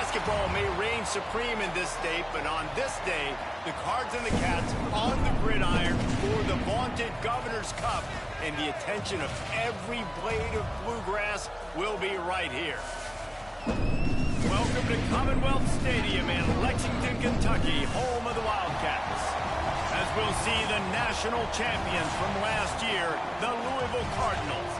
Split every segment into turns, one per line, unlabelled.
Basketball may reign supreme in this state, but on this day, the Cards and the Cats on the gridiron for the vaunted Governor's Cup, and the attention of every blade of bluegrass will be right here. Welcome to Commonwealth Stadium in Lexington, Kentucky, home of the Wildcats. As we'll see the national champions from last year, the Louisville Cardinals,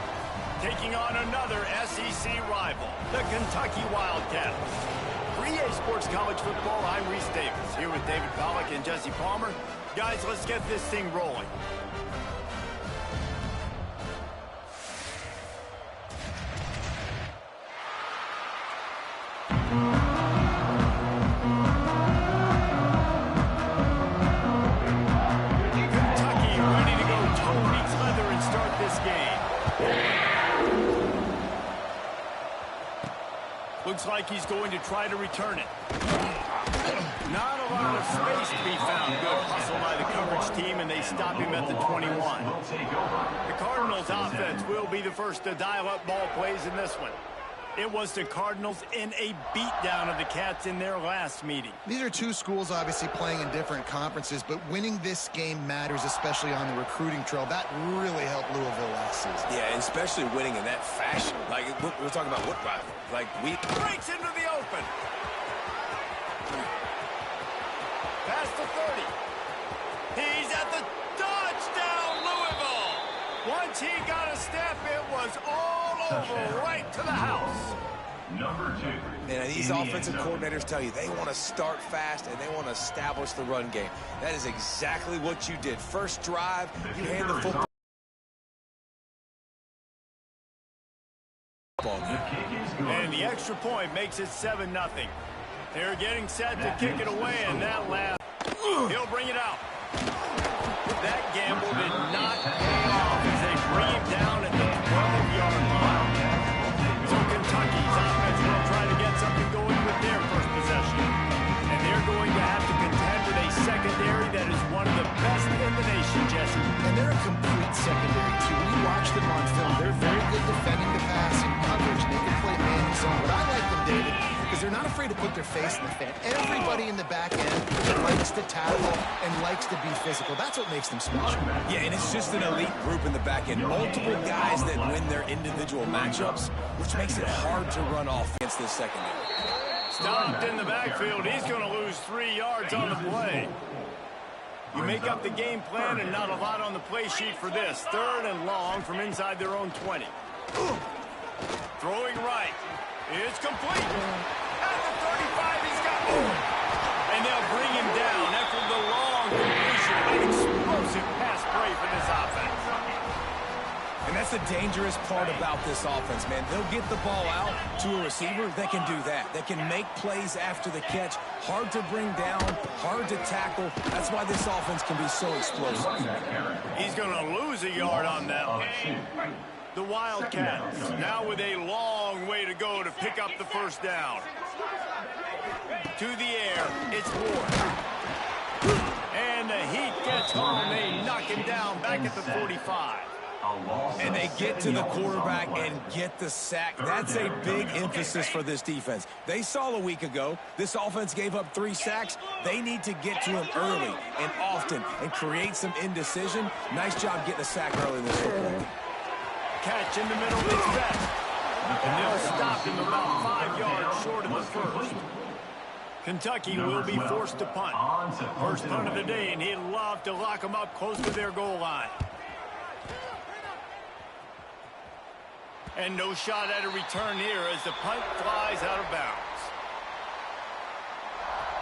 taking on another SEC rival, the Kentucky Wildcats. For EA Sports College Football, I'm Reese Davis, here with David Pollack and Jesse Palmer. Guys, let's get this thing rolling. Kentucky ready to go toe meets leather and start this game. Looks like he's going to try to return it. Not a lot of space to be found. Good hustle by the coverage team, and they stop him at the 21. The Cardinals offense will be the first to dial up ball plays in this one. It was the Cardinals in a beatdown of the Cats in their last meeting.
These are two schools obviously playing in different conferences, but winning this game matters, especially on the recruiting trail. That really helped Louisville last season.
Yeah, and especially winning in that fashion. Like, we're talking about what rival? Like, we...
Breaks into the open. Past the 30. He's at the touchdown, Louisville. Once he got a step, it was all over, right to the house.
Number 2.
And these offensive coordinators tell you they want to start fast and they want to establish the run game. That is exactly what you did. First drive, you hand the football.
And the extra point makes it 7-0. They're getting set to kick it away, and that last, he'll bring it out. That gamble did not pay off as they bring him down at the 12-yard line. So Kentucky's offense will try to get something going with their first possession. And they're going to have to contend with a secondary that is one of the best in the nation, Jesse.
And they're a complete secondary, too. When you watch them on film, they're very good defending the pass and coverage, and they can play man and zone. But I like them, David, because they're not afraid to put their face in the fan. Everybody in the back end likes to tackle and likes to be physical. That's what makes them special.
Yeah, and it's just an elite group in the back end. Multiple guys that win their individual matchups, which makes it hard to run off against this secondary.
Stopped in the backfield. He's going to lose 3 yards on the play. You make up the game plan and not a lot on the play sheet for this. 3rd and long from inside their own 20. Throwing right. It's complete. At the 35, he's got more. And they'll bring him down after the long completion. An explosive pass play for this offense.
And that's the dangerous part about this offense, man. They'll get the ball out to a receiver. They can do that. They can make plays after the catch. Hard to bring down, hard to tackle. That's why this offense can be so explosive.
He's going to lose a yard on that one. The Wildcats now with a long way to go to pick up the first down. To the air, it's Ward. And the Heat gets home. They knock him down back at the 45.
And they get to the quarterback and get the sack. That's a big emphasis for this defense. They saw a week ago, this offense gave up 3 sacks. They need to get to him early and often and create some indecision. Nice job getting a sack early in this football.
Catch in the middle is best. And they'll stop him about 5 yards short of the first. Kentucky will be forced to punt. First punt of the day, and he'd love to lock them up close to their goal line. And no shot at a return here as the punt flies out of bounds.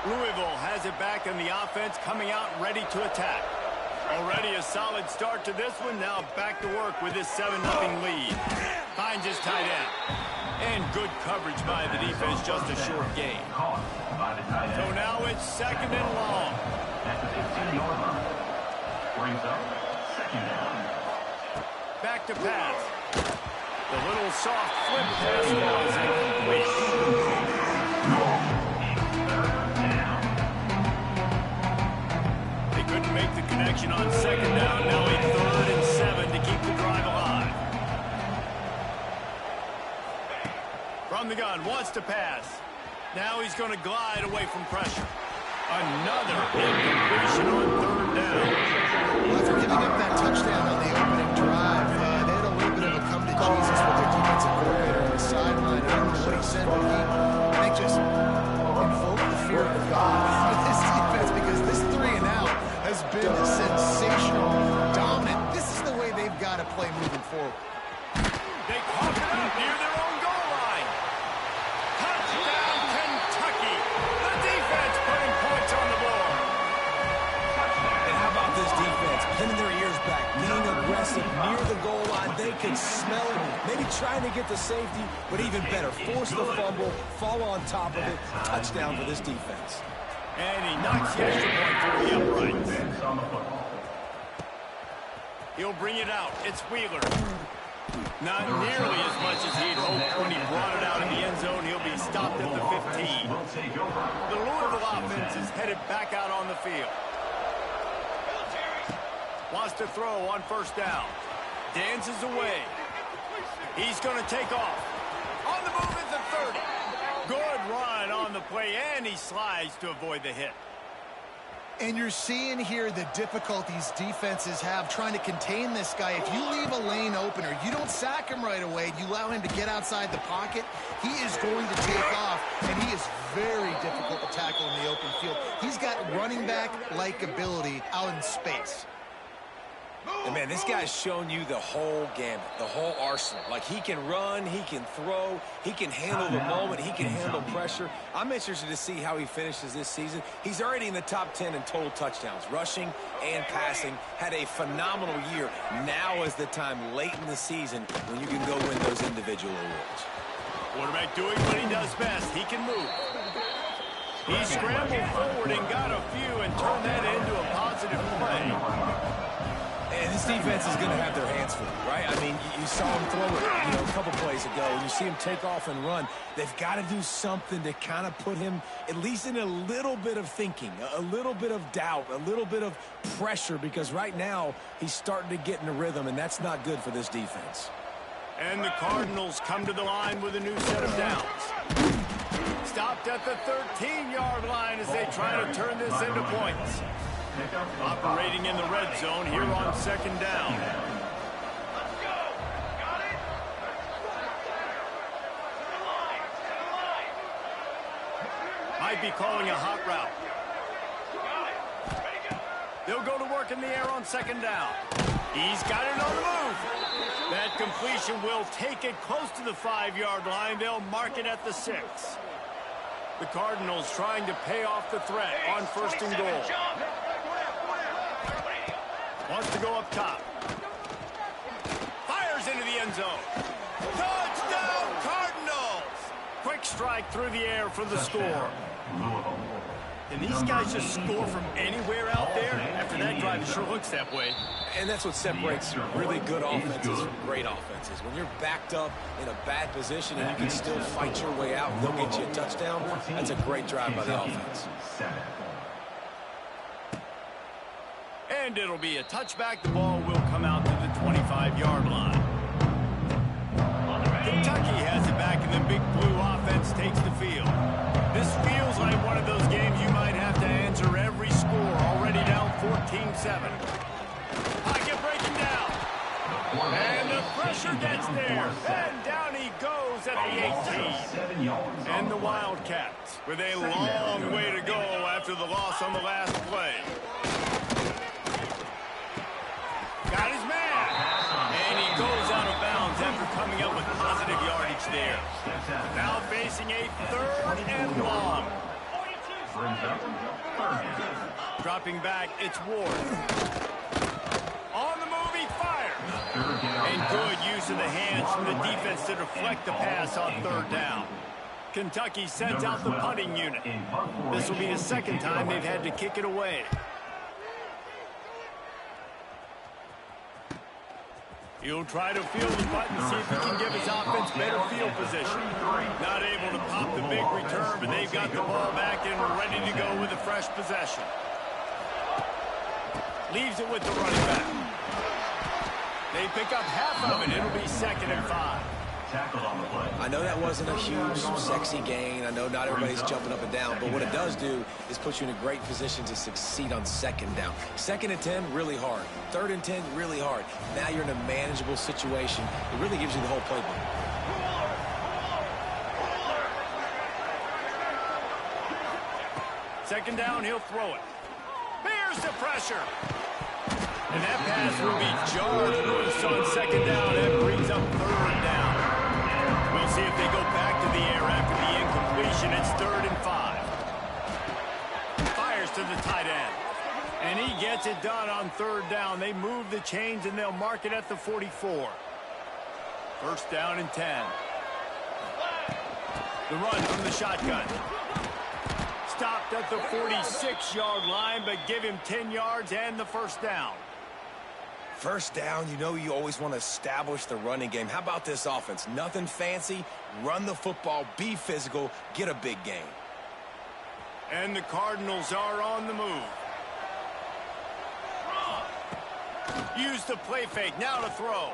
Louisville has it back in the offense, coming out ready to attack. Already a solid start to this one. Now back to work with this 7-0 lead. Finds his tight end. And good coverage by the defense, just a short gain. So now it's 2nd and long.
At the 15-yard line. Brings up 2nd down.
Back to pass. The little soft flip pass was incomplete. They couldn't make the connection on 2nd down. Now a 3rd and 7 to keep the drive alive. From the gun, wants to pass. Now he's going to glide away from pressure. Another incompletion on third down.
Well, after giving up that touchdown on the opening drive, they had a little bit of a come to Jesus with their defensive coordinator on the sideline. I don't know what he said, but he just invoked the fear of God with this defense, because this 3 and out has been sensational, dominant. This is the way they've got to play moving forward.
They cough it up near their own goal line. Touchdown, Kentucky. The defense putting points on the board.
And how about this defense? Pinning their ears back, being aggressive near the goal line. They can smell it, maybe trying to get the safety, but even better, force the fumble, fall on top of it. Touchdown for this defense.
And he knocks the extra point through the uprights. He'll bring it out. It's Wheeler. Not nearly as much as he'd hoped when he brought it out in the end zone. He'll be stopped at the 15. The Louisville offense is headed back out on the field. Wants to throw on first down. Dances away. He's going to take off. On the move at the 30. Good run on the play, and he slides to avoid the hit.
And you're seeing here the difficulties defenses have trying to contain this guy. If you leave a lane open or you don't sack him right away, you allow him to get outside the pocket, he is going to take off, and he is very difficult to tackle in the open field. He's got running back-like ability out in space.
And, man, this guy's shown you the whole gamut, the whole arsenal. Like, he can run, he can throw, he can handle the moment, he can handle pressure. I'm interested to see how he finishes this season. He's already in the top 10 in total touchdowns, rushing and passing. Had a phenomenal year. Now is the time late in the season when you can go win those individual awards.
Quarterback doing what he does best. He can move. He scrambled forward and got a few and turned that into a positive play.
And this defense is going to have their hands full, right? I mean, you saw him throw it, a couple plays ago, and you see him take off and run. They've got to do something to kind of put him at least in a little bit of thinking, a little bit of doubt, a little bit of pressure, because right now he's starting to get in a rhythm, and that's not good for this defense.
And the Cardinals come to the line with a new set of downs. Stopped at the 13-yard line as they try to turn this into points. Operating in the red zone here on second down. Might be calling a hot route. They'll go to work in the air on second down. He's got it on the move. That completion will take it close to the 5-yard line. They'll mark it at the 6. The Cardinals trying to pay off the threat on first and goal. Wants to go up top. Fires into the end zone. Touchdown, Cardinals! Quick strike through the air for the score. And these guys just score from anywhere out there? After that drive, it sure looks that way.
And that's what separates really good offenses from great offenses. When you're backed up in a bad position and you can still fight your way out and they'll get you a touchdown, that's a great drive by the offense.
And it'll be a touchback. The ball will come out to the 25-yard line. Kentucky has it back, and the big blue offense takes the field. This feels like one of those games you might have to answer every score. Already down 14-7. Pocket breaking down. And the pressure gets there. And down he goes at the 18. And the Wildcats with a long way to go after the loss on the last play. Got his man. And he goes out of bounds after coming up with positive yardage there. Now facing a 3rd and long. Dropping back, it's Ward. On the move, he fires. And good use of the hands from the defense to deflect the pass on 3rd down. Kentucky sends out the punting unit. This will be the second time they've had to kick it away. He'll try to field the button, see if he can give his offense better field position. Not able to pop the big return, but they've got the ball back and ready to go with a fresh possession. Leaves it with the running back. They pick up half of it. It'll be 2nd and 5.
Tackled on the play.
I know that wasn't a huge, sexy gain. I know not everybody's jumping up and down, but what it does do is put you in a great position to succeed on second down. 2nd and 10, really hard. 3rd and 10, really hard. Now you're in a manageable situation. It really gives you the whole playbook.
Second down, he'll throw it. Here's the pressure. And that pass will be jarred loose on second down. That brings up 3rd down. We'll see if they go back to the air after the incompletion. It's 3rd and 5. Fires to the tight end. And he gets it done on 3rd down. They move the chains, and they'll mark it at the 44. 1st down and 10. The run from the shotgun. Stopped at the 46-yard line, but give him 10 yards and the 1st down.
1st down, you know you always want to establish the running game. How about this offense? Nothing fancy. Run the football, be physical, get a big gain.
And the Cardinals are on the move. Use the play fake, now to throw.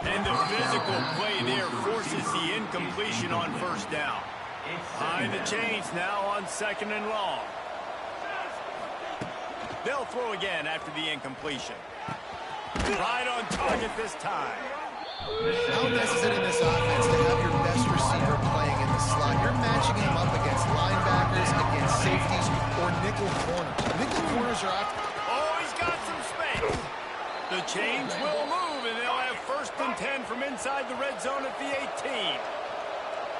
And the physical play there forces the incompletion on 1st down. Behind the chains now on 2nd and long. They'll throw again after the incompletion. Right on target this time.
How necessary in this offense to have your best receiver playing in the slot? You're matching him up against linebackers, against safeties, or nickel corners. Nickel corners are out.
Oh, he's got some space. The chains will move, and they'll have 1st and 10 from inside the red zone at the 18.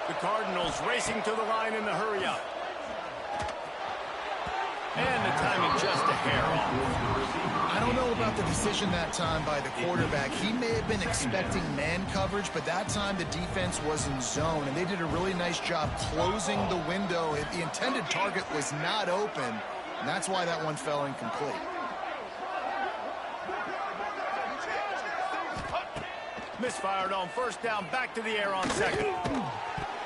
The Cardinals racing to the line in the hurry-up. And the timing just a hair off.
I don't know about the decision that time by the quarterback. He may have been expecting man coverage, but that time the defense was in zone, and they did a really nice job closing the window. The intended target was not open, and that's why that one fell incomplete.
Misfired on 1st down, back to the air on 2nd.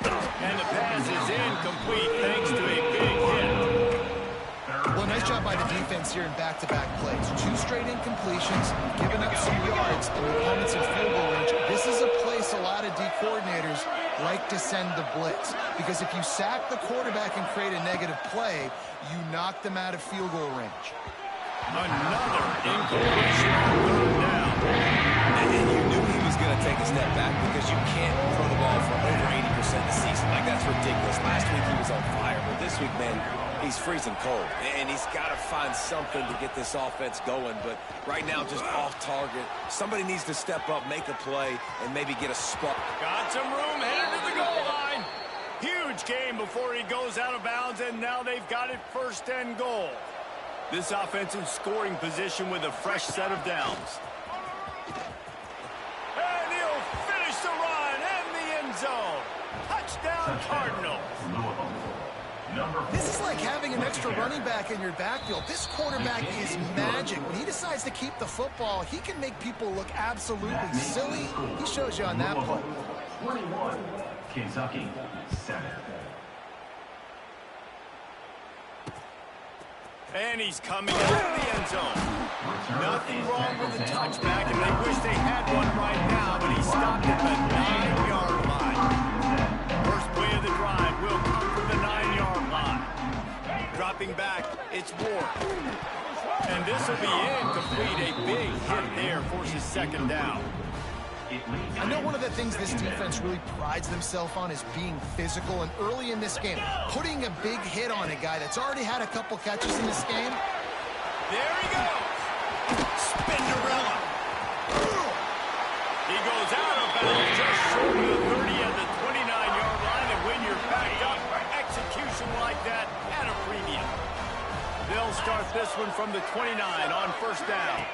And the pass is incomplete thanks to a big hit.
Well, nice job by the defense here in back-to-back plays. 2 straight incompletions, giving up some yards, and the opponents in field goal range. This is a place a lot of D coordinators like to send the blitz, because if you sack the quarterback and create a negative play, you knock them out of field goal range.
Another incompletion on 3rd down.
And you knew he was going to take a step back because you can't throw the ball for over 80% of the season. Like, that's ridiculous. Last week he was on fire, but this week, man, he's freezing cold. And he's got to find something to get this offense going. But right now, just off target. Somebody needs to step up, make a play, and maybe get a spark.
Got some room, headed to the goal line. Huge game before he goes out of bounds, and now they've got it 1st and goal. This offense in scoring position with a fresh set of downs. And he'll finish the run in the end zone. Touchdown, Cardinals.
This is like having an extra running back in your backfield. This quarterback is magic. When he decides to keep the football, he can make people look absolutely silly. He shows you on that play.
21, Kentucky, 7.
And he's coming out of the end zone. Nothing wrong with the touchback, and they wish they had one right now, but he stopped at the 9-yard line. First play of the drive will come from the 9-yard line. Dropping back, it's Ward. And this will be incomplete. A big hit there forces 2nd down.
I know one of the things this defense really prides themselves on is being physical, and early in this game, putting a big hit on a guy that's already had a couple catches in this game.
There he goes. Spinderella. He goes out of bounds just short of the 30 at the 29-yard line, and when you're backed up, execution like that at a premium. They'll start this one from the 29 on 1st down.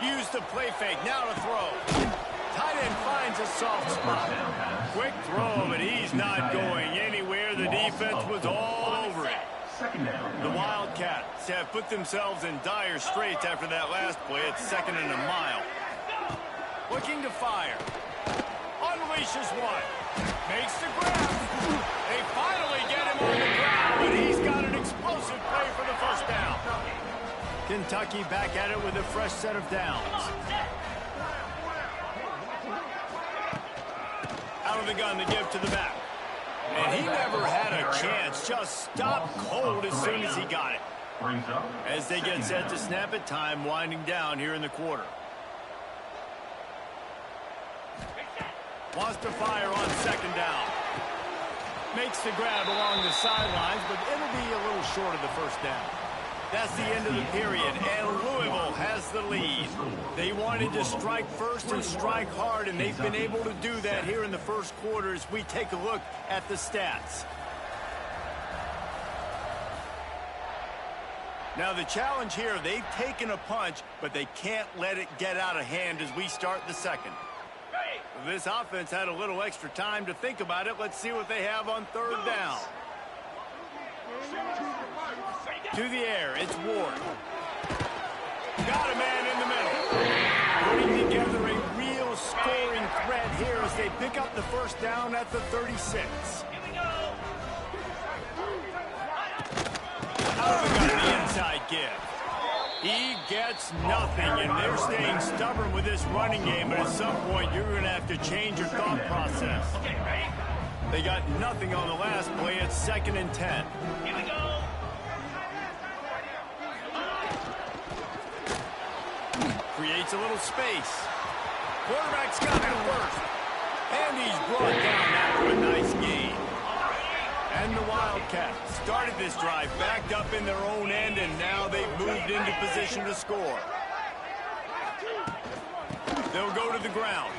Use the play fake, now to throw. Tight end finds a soft spot. Quick throw, but he's not going anywhere. The defense was all over it. The Wildcats have put themselves in dire straits after that last play. It's 2nd and a mile. Looking to fire. Unleashes one. Makes the grab. They finally get him on the ground, but he's got an explosive play for the 1st down. Kentucky back at it with a fresh set of downs. Out of the gun to give to the back. And he never had a chance. Just stopped cold as soon as he got it. As they get set to snap it, time winding down here in the quarter. Wants to fire on second down. Makes the grab along the sidelines, but it'll be a little short of the first down. That's the end of the period, and Louisville has the lead. They wanted to strike first and strike hard, and they've been able to do that here in the first quarter as we take a look at the stats. Now the challenge here, they've taken a punch, but they can't let it get out of hand as we start the second. This offense had a little extra time to think about it. Let's see what they have on third down. To the air, it's Ward. Got a man in the middle. Putting together a real scoring threat here as they pick up the first down at the 36. Out of the gun, the inside give. He gets nothing, and they're staying stubborn with this running game, but at some point you're going to have to change your thought process. They got nothing on the last play. It's 2nd and 10. Here we go. Creates a little space. Quarterback's got it first. And he's brought down after a nice gain. And the Wildcats started this drive backed up in their own end, and now they've moved into position to score. They'll go to the ground.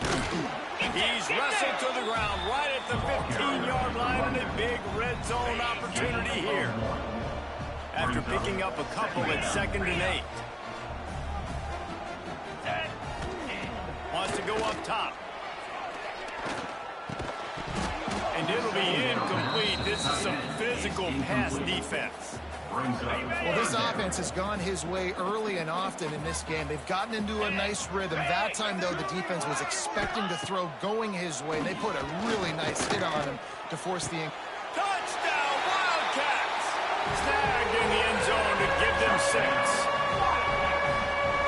He's wrestled to the ground right at the 15-yard line, and a big red zone opportunity here. After picking up a couple at 2nd and 8. Wants to go up top. And it'll be incomplete. This is some physical pass defense.
Well, this offense has gone his way early and often in this game. They've gotten into a nice rhythm. That time, though, the defense was expecting to throw going his way. They put a really nice hit on him to force the...
Touchdown, Wildcats! Snagged in the end zone to give them 6.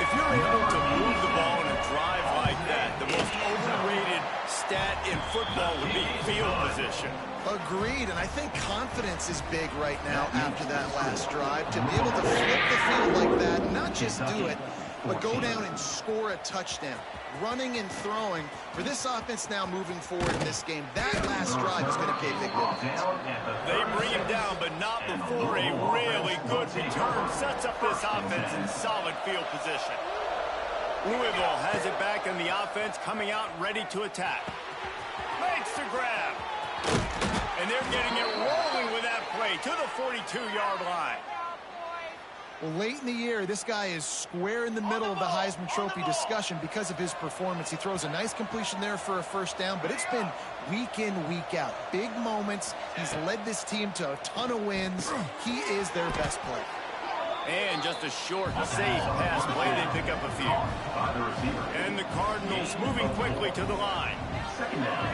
If you're able to move the ball in a drive like that, the most overrated stat in football would be field position.
Agreed, and I think confidence is big right now after that last drive. To be able to flip the field like that, not just do it, but go down and score a touchdown. Running and throwing, for this offense now moving forward in this game, that last drive is going to pay big dividends.
They bring him down, but not before a really good return sets up this offense in solid field position. Louisville has it back, and the offense coming out ready to attack. Makes the grab. And they're getting it rolling with that play to the 42-yard line.
Well, late in the year, this guy is square in the middle of the Heisman Trophy discussion because of his performance. He throws a nice completion there for a first down, but it's been week in, week out. Big moments. He's led this team to a ton of wins. He is their best player.
And just a short, safe pass play. They pick up a few. And the Cardinals moving quickly to the line.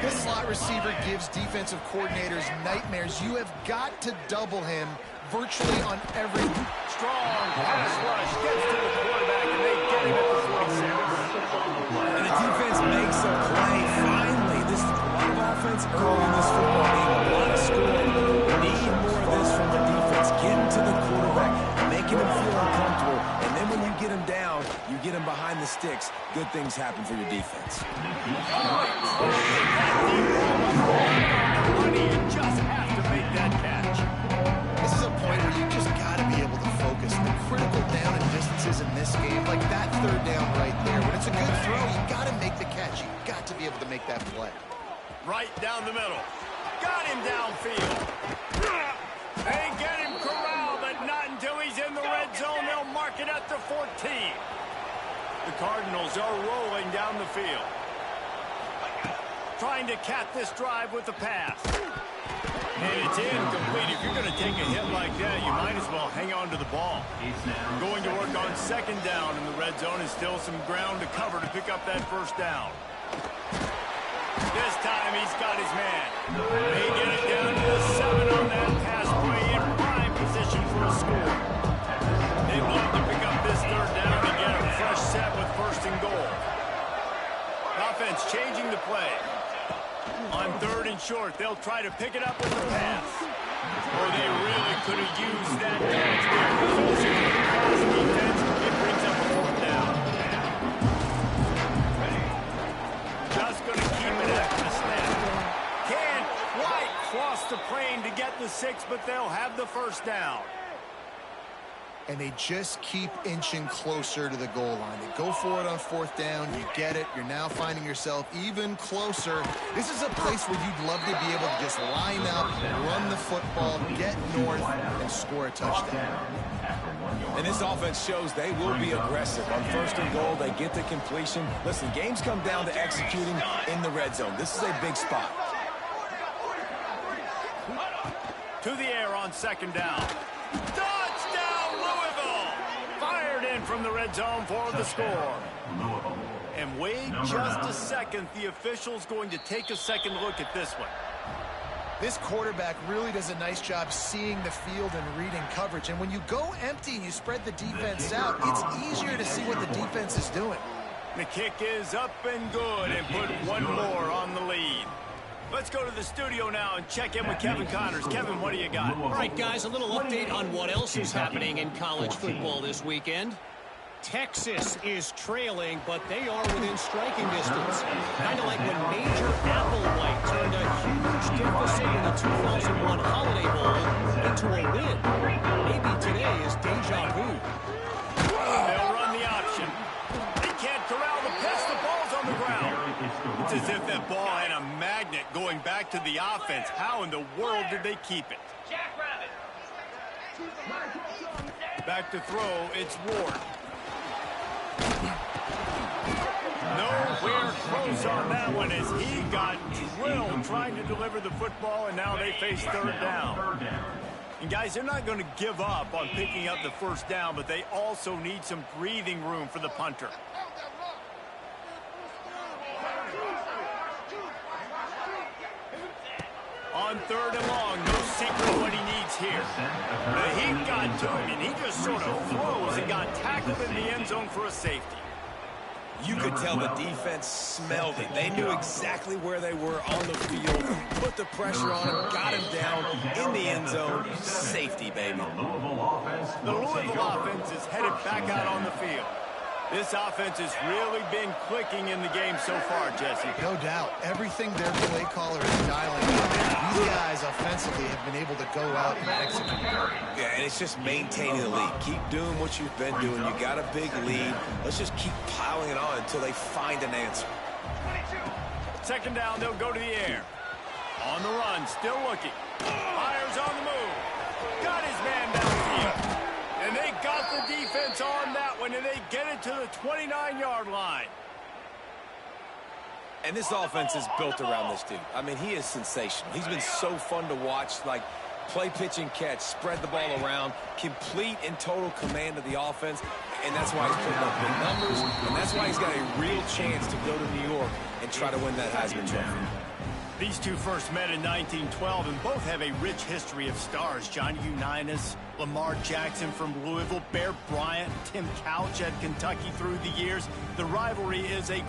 This slot receiver gives defensive coordinators nightmares. You have got to double him virtually on every...
Strong pass rush gets to the quarterback, and they get him at the 46.
And the defense makes a play. Finally, this is a lot of offense early in this football game. A lot of scoring. Need more of this from the defense. Getting to the quarterback, making him feel uncomfortable. And then when you get him down, you get him behind the sticks. Good things happen for your defense.
You just have to make that catch.
This is a point where you just got to be able to focus. The critical down and distances in this game, like that third down right there. When it's a good throw, you got to make the catch. You got to be able to make that play.
Right down the middle. Got him downfield. They get him corralled, but not until he's in the red zone. They'll mark it at the 14. The Cardinals are rolling down the field. Trying to cap this drive with the pass. And it's incomplete. If you're going to take a hit like that, you might as well hang on to the ball. Going to work on second down in the red zone, and still some ground to cover to pick up that first down. This time he's got his man. They get it down to the 7 on that pass play in prime position for a score. They'd love to pick up this third down and get a fresh set with 1st and goal. Offense changing the play. On On 3rd and short, they'll try to pick it up with the pass. Oh, they really could have used that dodge there. Forcing the pass defense, it brings up a 4th down. Just going to keep it after the snap. Can't quite cross the plane to get the 6, but they'll have the 1st down.
And they just keep inching closer to the goal line. They go for it on 4th down. You get it. You're now finding yourself even closer. This is a place where you'd love to be able to just line up, run the football, get north, and score a touchdown.
And this offense shows they will be aggressive. On 1st and goal, they get the completion. Listen, games come down to executing in the red zone. This is a big spot.
To the air on 2nd down. Touchdown, Louisville! Fired in from the red zone for the score. And wait just a second. The official's going to take a second look at this one.
This quarterback really does a nice job seeing the field and reading coverage. And when you go empty and you spread the defense out, it's easier to see what the defense is doing.
The kick is up and good and put one more on the lead. Let's go to the studio now and check in with Kevin Connors. Kevin, what do you got?
All right, guys, a little update on what else is happening in college football this weekend. Texas is trailing, but they are within striking distance. Kind of like when Major Applewhite turned a huge deficit in the 2001 Holiday Bowl into a win. Maybe today is deja vu.
They'll run the option. They can't corral the pitch. The ball's on the ground. It's as if that ball had a magnet going back to the offense. How in the world did they keep it? Back to throw. It's Ward. Nowhere close on that one as he got drilled trying to deliver the football, and now they face 3rd down. And guys, they're not going to give up on picking up the 1st down, but they also need some breathing room for the punter. On 3rd and long, no secret what he needs here. The heat got to him, and he just sort of froze and got tackled in the end zone for a safety.
You could tell the defense smelled it. They knew exactly where they were on the field, put the pressure on him, got him down in the end zone. Safety, baby.
The Louisville offense is headed back out on the field. This offense has really been clicking in the game so far, Jesse.
No doubt. Everything their play caller is dialing up. These guys offensively have been able to go out and execute.
Yeah, and it's just maintaining the lead. Keep doing what you've been doing. You got a big lead. Let's just keep piling it on until they find an answer.
2nd down, they'll go to the air. On the run, still looking. Fires on the move. Got his man downfield. And they got the defense on that one, and they get it to the 29-yard line.
And this offense is built around this dude. I mean, he is sensational. He's been so fun to watch, like play, pitch, and catch, spread the ball around, complete and total command of the offense, and that's why he's putting up big numbers, and that's why he's got a real chance to go to New York and try to win that Heisman Trophy.
These two first met in 1912 and both have a rich history of stars. Johnny Unitas, Lamar Jackson from Louisville, Bear Bryant, Tim Couch at Kentucky through the years. The rivalry is a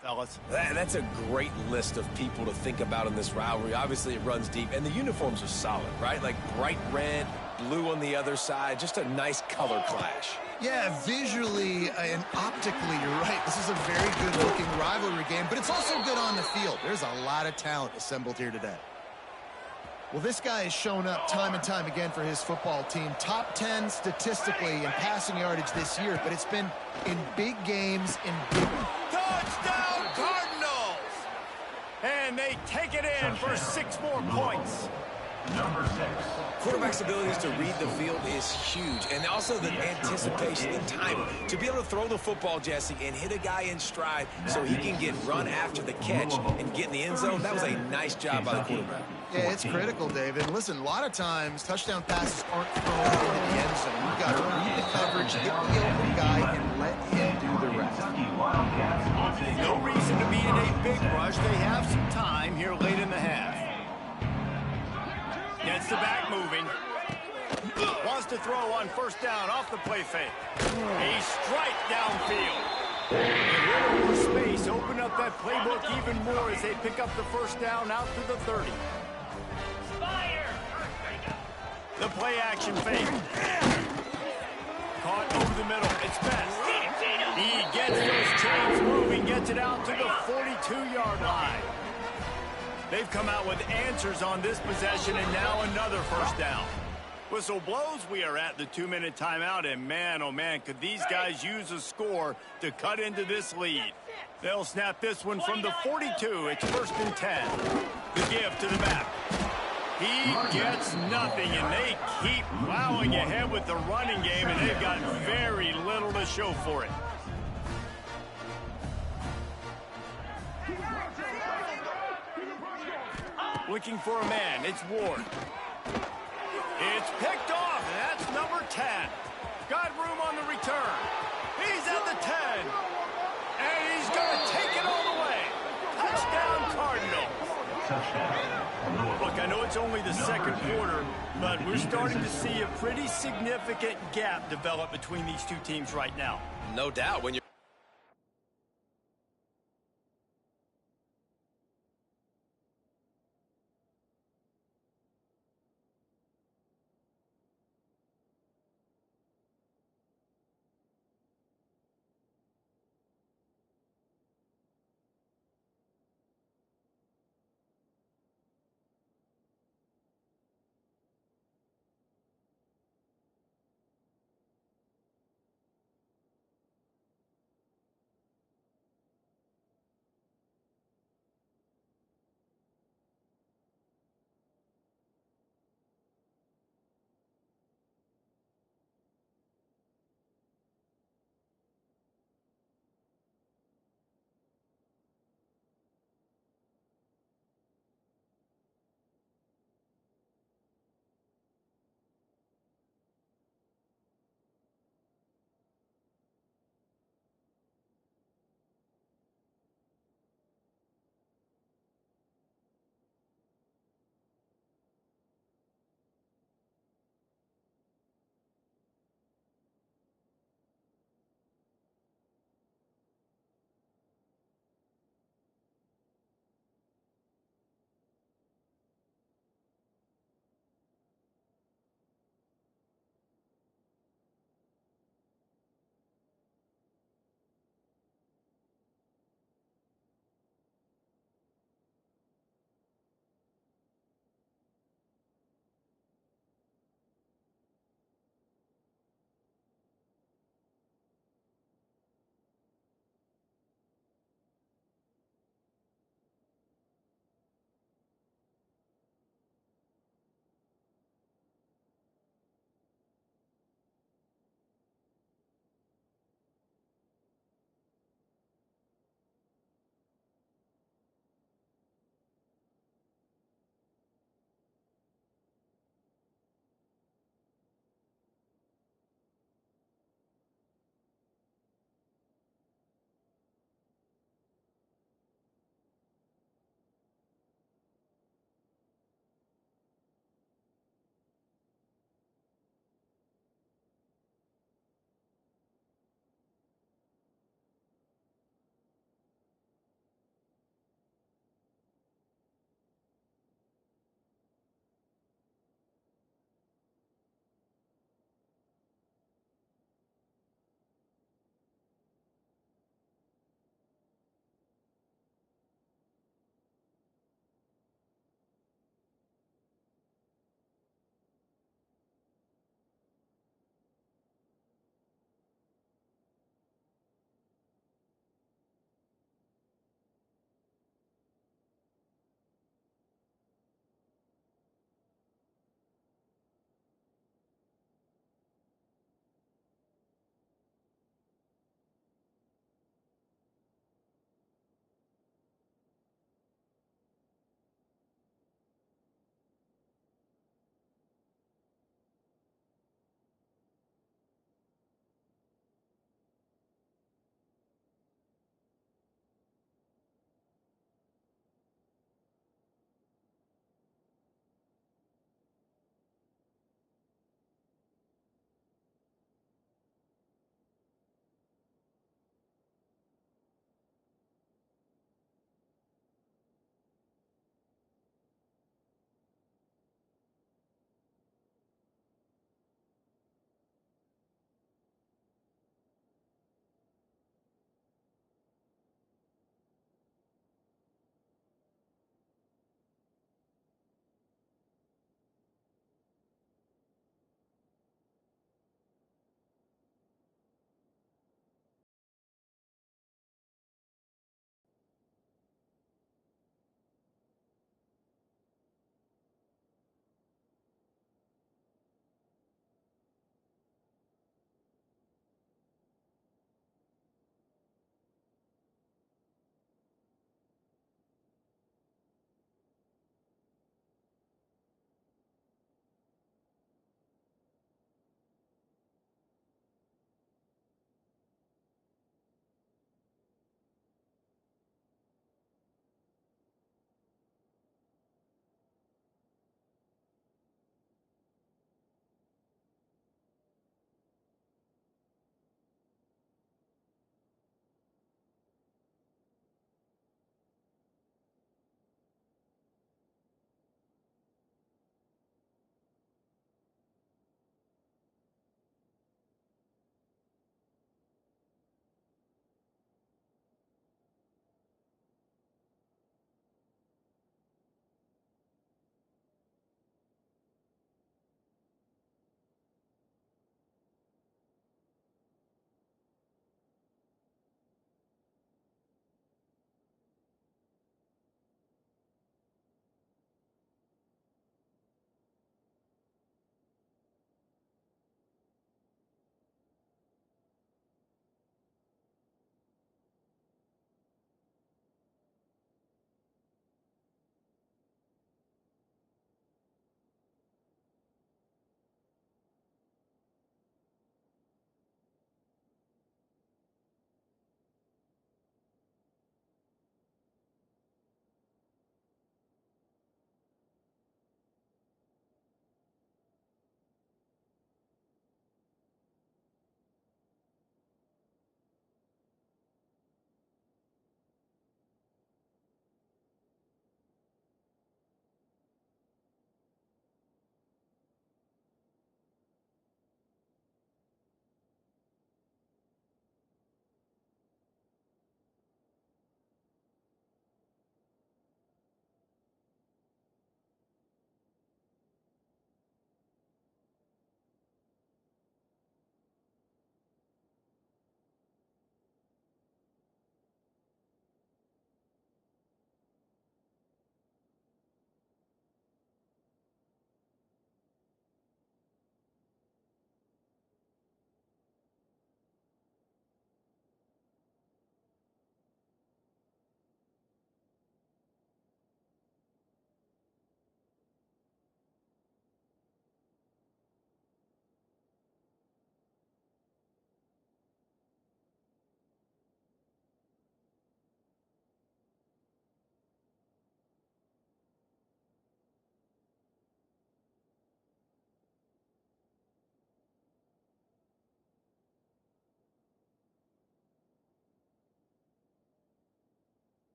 fellas.
That's a great list of people to think about in this rivalry. Obviously, it runs deep, and the uniforms are solid, right? Like bright red, blue on the other side, just a nice color clash.
Yeah, visually and optically, you're right. This is a very good-looking rivalry game, but it's also good on the field. There's a lot of talent assembled here today. Well, this guy has shown up time and time again for his football team. Top 10 statistically in passing yardage this year, but it's been in big games, in big...
Touchdown, Cardinals! And they take it in for 6 more points.
Number 6.
Quarterback's abilities to read the field is huge, and also the anticipation, the timing. To be able to throw the football, Jesse, and hit a guy in stride so he can get run after the catch and get in the end zone, that was a nice job by the quarterback.
Yeah, it's critical, David. Listen, a lot of times touchdown passes aren't thrown into the end zone. You've got to read the coverage, hit the open guy, and let him do the rest.
No reason to be in a big rush. They have some time here late in the half. Gets the back moving. Wants to throw on first down off the play fake. A strike downfield. And more space. Open up that playbook even more as they pick up the first down out to the 30. The play action fake. Caught over the middle. It's best. He gets those chains moving. Gets it out to the 42-yard line. They've come out with answers on this possession, and now another first down. Whistle blows. We are at the 2-minute timeout, and man, oh man, could these guys use a score to cut into this lead. They'll snap this one from the 42. It's 1st and 10. The give to the back. He gets nothing, and they keep plowing ahead with the running game, and they've got very little to show for it. Looking for a man. It's Ward. It's picked off, and that's number 10. Got room on the return. He's at the 10. And he's going to take it all the way. Touchdown, Cardinals. Look, I know it's only the second quarter, but we're starting to see a pretty significant gap develop between these two teams right now.
No doubt. When you're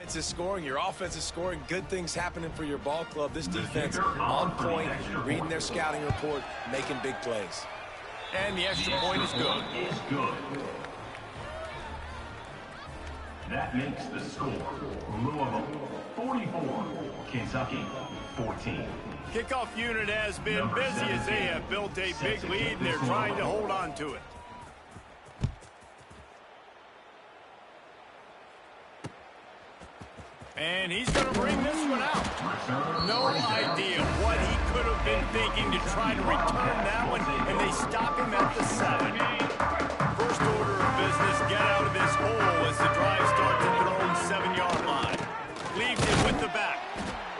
It's scoring, your offense is scoring, good things happening for your ball club. This defense on point, reading their scouting report, making big plays.
And the extra point is good.
That makes the score Louisville 44, Kentucky 14.
Kickoff unit has been busy as they have built a big lead, and they're trying to hold on to it. And he's going to bring this one out. No idea what he could have been thinking to try to return that one, and they stop him at the 7. First order of business, get out of this hole as the drive starts at their own 7-yard line. Leaves it with the back.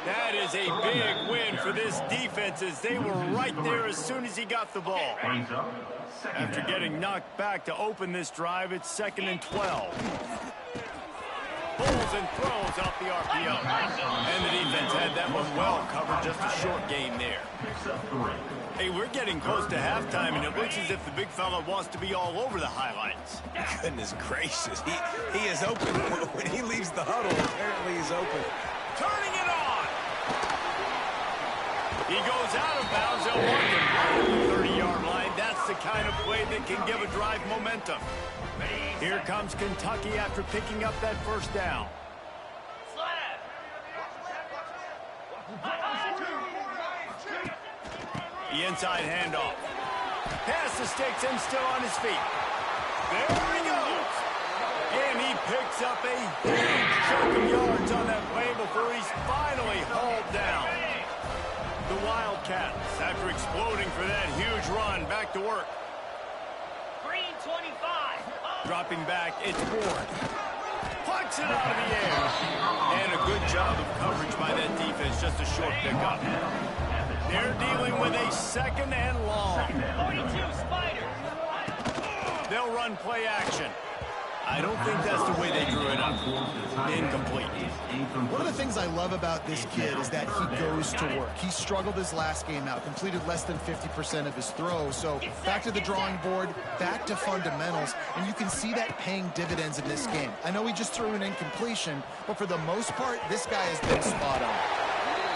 That is a big win for this defense as they were right there as soon as he got the ball. After getting knocked back to open this drive, it's 2nd and 12. Pulls and throws off the RPO. And the defense had that one well covered, just a short game there. Hey, we're getting close to halftime, and it looks as if the big fella wants to be all over the highlights.
Goodness gracious, he is open. When he leaves the huddle, apparently he's open.
Turning it on! He goes out of bounds. They'll mark him right at the 30-yard line. That's the kind of play that can give a drive momentum. Here comes Kentucky after picking up that first down. The inside handoff. Pass the sticks and still on his feet. There he goes. And he picks up a huge chunk of yards on that play before he's finally hauled down. The Wildcats, after exploding for that huge run, back to work.
Green 25.
Dropping back, it's Ward. Plucks it out of the air. And a good job of coverage by that defense, just a short pickup. They're dealing with a 2nd and long.
42 Spiders.
They'll run play action. I don't think that's the way they drew it up. Incomplete.
One of the things I love about this kid is that he goes to work. He struggled his last game out, completed less than 50% of his throws. So back to the drawing board, back to fundamentals, and you can see that paying dividends in this game. I know he just threw an incompletion, but for the most part, this guy has been spot on.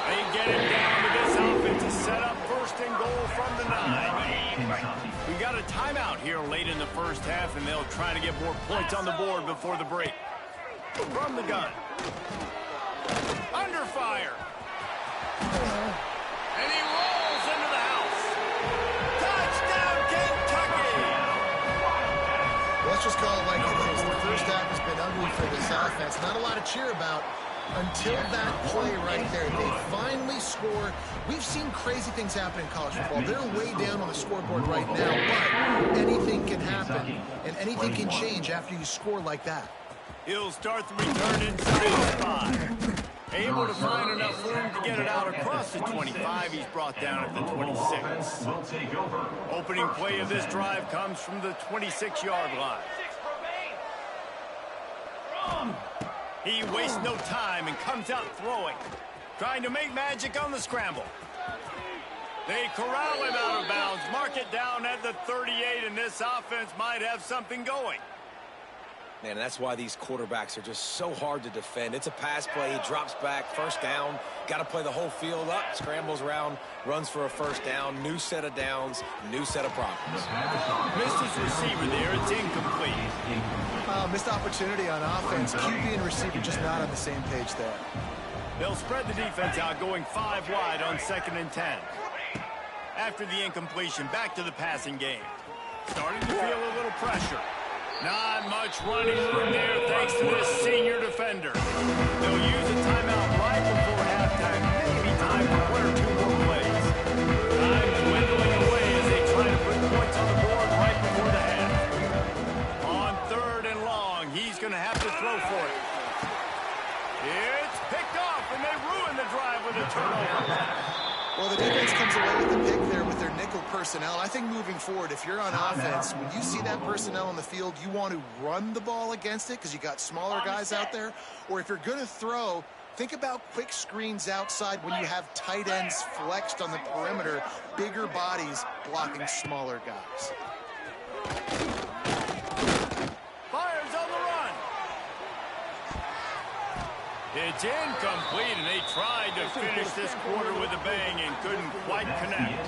They get him down to this offense to set up 1st and goal from the 9. We got a timeout here late in the first half, and they'll try to get more points on the board before the break. From the gun. Under fire. And he rolls into the house. Touchdown, Kentucky!
Let's just call it like it is. The first half has been ugly for this offense. Not a lot to cheer about until that play right there. They finally score. We've seen crazy things happen in college football. They're way down on the scoreboard right now, but anything can happen, and anything can change after you score like that.
He'll start the return inside the 5. Able to find enough room to get it out across the 25. He's brought down at the 26. Opening play of this drive comes from the 26-yard line. He wastes no time and comes out throwing, trying to make magic on the scramble. They corral him out of bounds, mark it down at the 38, and this offense might have something going.
Man, that's why these quarterbacks are just so hard to defend. It's a pass play. He drops back, first down. Got to play the whole field up, scrambles around, runs for a first down. New set of downs, new set of problems.
Missed his receiver there. It's incomplete.
Missed opportunity on offense. QB and receiver just not on the same page there.
They'll spread the defense out, going 5 wide on 2nd and 10. After the incompletion, back to the passing game. Starting to feel a little pressure. Not much running room there thanks to this senior defender. They'll use a timeout right before halftime. Maybe time for 1 or 2 more plays. Time dwindling away as they try to put points on the board right before the half. On 3rd and long, he's going to have to throw for it. It's picked off, and they ruin the drive with a turnover.
Well, the defense comes away with the pick there with their nickel personnel. I think moving forward, if you're on offense, when you see that personnel on the field, you want to run the ball against it because you got smaller guys out there. Or if you're going to throw, think about quick screens outside when you have tight ends flexed on the perimeter, bigger bodies blocking smaller guys.
Fires on the run. It's incomplete, and they tried to finish this quarter with a bang and couldn't quite connect.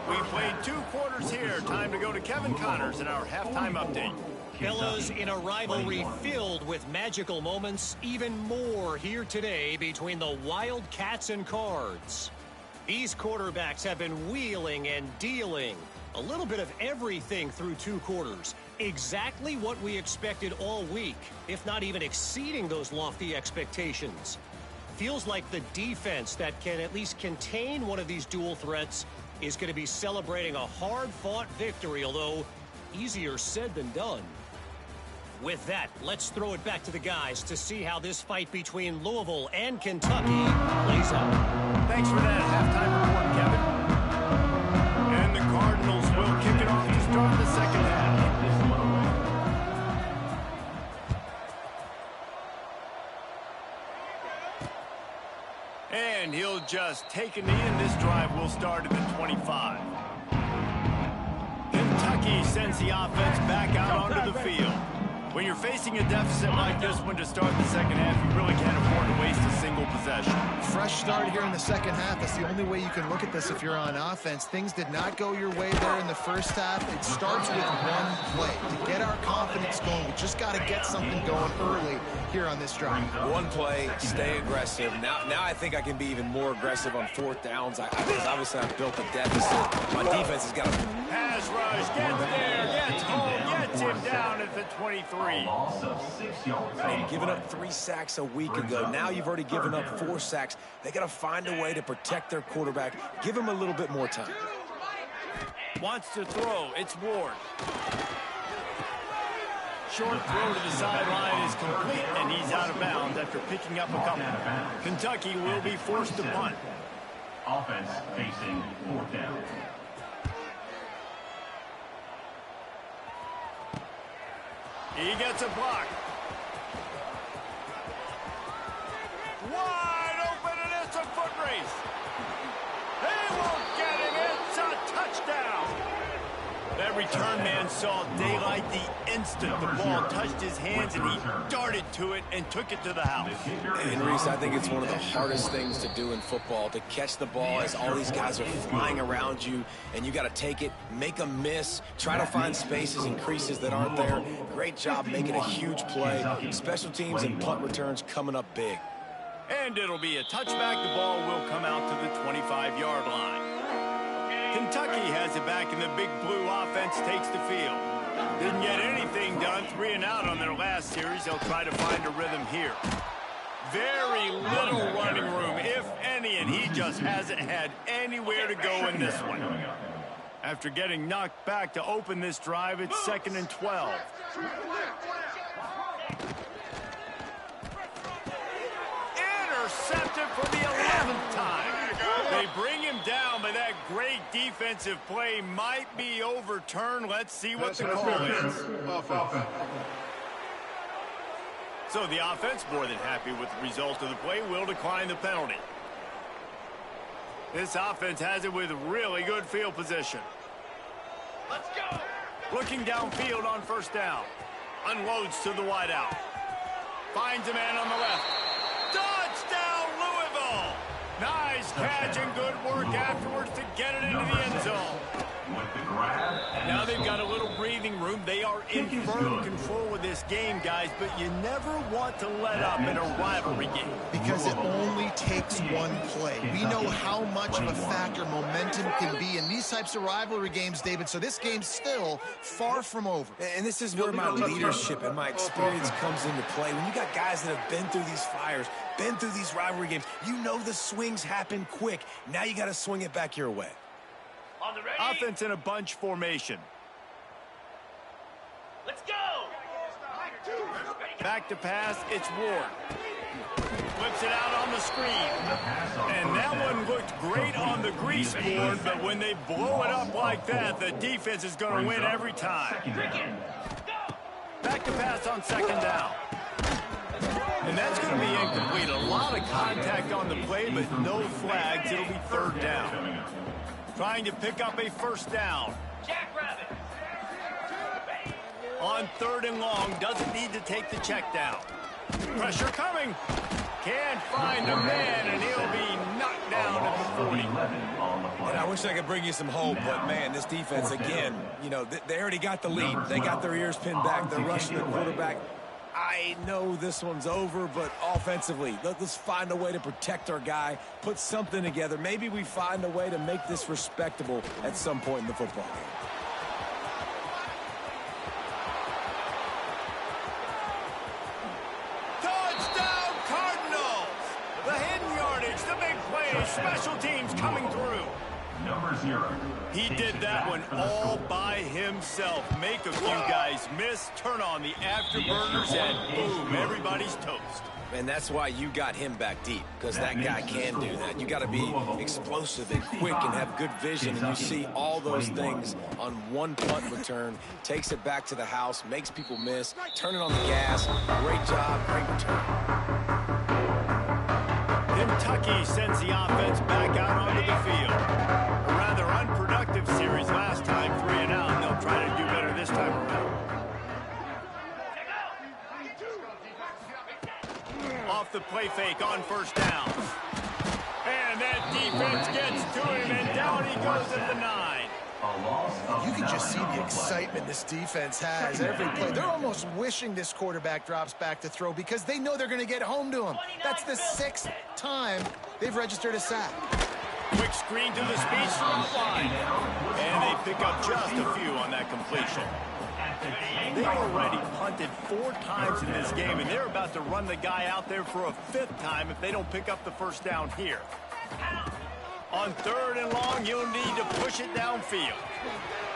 We played 2 quarters here. Time to go to Kevin Connors in our halftime update.
Fellas, in a rivalry filled with magical moments, even more here today between the Wildcats and Cards. These quarterbacks have been wheeling and dealing. A little bit of everything through 2 quarters. Exactly what we expected all week, if not even exceeding those lofty expectations. Feels like the defense that can at least contain one of these dual threats is going to be celebrating a hard-fought victory, although easier said than done. With that, let's throw it back to the guys to see how this fight between Louisville and Kentucky plays out.
Thanks for that halftime report, Kevin. And the Cardinals will kick it off to start the second half. And he'll just take a knee, and this drive will start at the 25. Kentucky sends the offense back out onto the field. When you're facing a deficit like this one to start the second half, you really can't afford to waste a single possession.
Fresh start here in the second half. That's the only way you can look at this if you're on offense. Things did not go your way there in the first half. It starts with one play. To get our confidence going, we just got to get something going early here on this drive.
One play, stay aggressive. Now I think I can be even more aggressive on 4th downs. Because obviously I've built a deficit. My defense has got to...
Pass rush, gets there, gets home, gets him down at the 23.
Loss of 6 yards.
They've given up 3 sacks a week ago. Now you've already given up 4 sacks. They got to find a way to protect their quarterback. Give him a little bit more time.
Wants to throw. It's Ward. Short throw to the sideline is complete, and he's out of bounds after picking up a couple. Kentucky will be forced to punt.
Offense facing 4th down.
He gets a block. Wide open, and it's a foot race. They won't get him. It's a touchdown. That return man saw daylight the instant the ball touched his hands, and he darted to it and took it to the house.
And Reese, I think it's one of the hardest things to do in football, to catch the ball as all these guys are flying around you, and you got to take it, make a miss, try to find spaces and creases that aren't there. Great job making a huge play. Special teams and punt returns coming up big.
And it'll be a touchback. The ball will come out to the 25-yard line. Kentucky has it back, and the big blue offense takes the field. Didn't get anything done, 3 and out on their last series. They'll try to find a rhythm here. Very little running room, if any, and he just hasn't had anywhere to go in this one. After getting knocked back to open this drive, it's 2nd and 12. Intercepted for the 11th time. They bring him down, but that great defensive play might be overturned. Let's see what the call is. So the offense, more than happy with the result of the play, will decline the penalty. This offense has it with really good field position. Let's go. Looking downfield on 1st down. Unloads to the wideout. Finds a man on the left. Touchdown, Louisville! Nice catch and good work afterwards to get it into the end zone. Now they've got a little breathing room. They are in firm control of this game, guys, but you never want to let up in a rivalry game.
Because it only takes one play. We know how much of a factor momentum can be in these types of rivalry games, David, so this game's still far from over.
And this is where my leadership and my experience comes into play. When you got guys that have been through these fires, been through these rivalry games, you know the swings happen quick. Now you got to swing it back your way.
On the ready.
Offense in a bunch formation.
Let's go.
Back to pass, it's Ward. Flips it out on the screen. And that one looked great on the grease board, but when they blow it up like that, the defense is going to win every time. Back to pass on 2nd down. And that's going to be incomplete. A lot of contact on the play, but no flags. It'll be 3rd down. Trying to pick up a 1st down.
Jackrabbit.
On 3rd and long, doesn't need to take the check down. Pressure coming. Can't find a man, and he'll be knocked down at the 40.
And I wish I could bring you some hope, but, man, this defense, again, you know, they already got the lead. They got their ears pinned back. They're rushing the quarterback. I know this one's over, but offensively, let's find a way to protect our guy, put something together. Maybe we find a way to make this respectable at some point in the football game.
Touchdown, Cardinals! The hidden yardage, the big plays, special teams coming through.
Number 0.
He did that one all by himself. Make a few guys miss, turn on the afterburners, and boom, everybody's toast.
And that's why you got him back deep, because that guy can do that. You got to be explosive and quick and have good vision, and you see all those things on one punt return. Takes it back to the house, makes people miss, turning on the gas. Great job, great return.
Kentucky sends the offense back out onto the field. A rather unproductive series last time, 3 and out, and they'll try to do better this time around. Off the play fake on first down. And that defense gets to him, and down he goes at the 9.
You can just see the excitement this defense has every play. They're almost wishing this quarterback drops back to throw because they know they're going to get home to him. That's the 6th time they've registered a sack.
Quick screen to the speedster line. And they pick up just a few on that completion. They've already punted 4 times in this game, and they're about to run the guy out there for a 5th time if they don't pick up the first down here. On 3rd and long, you'll need to push it downfield.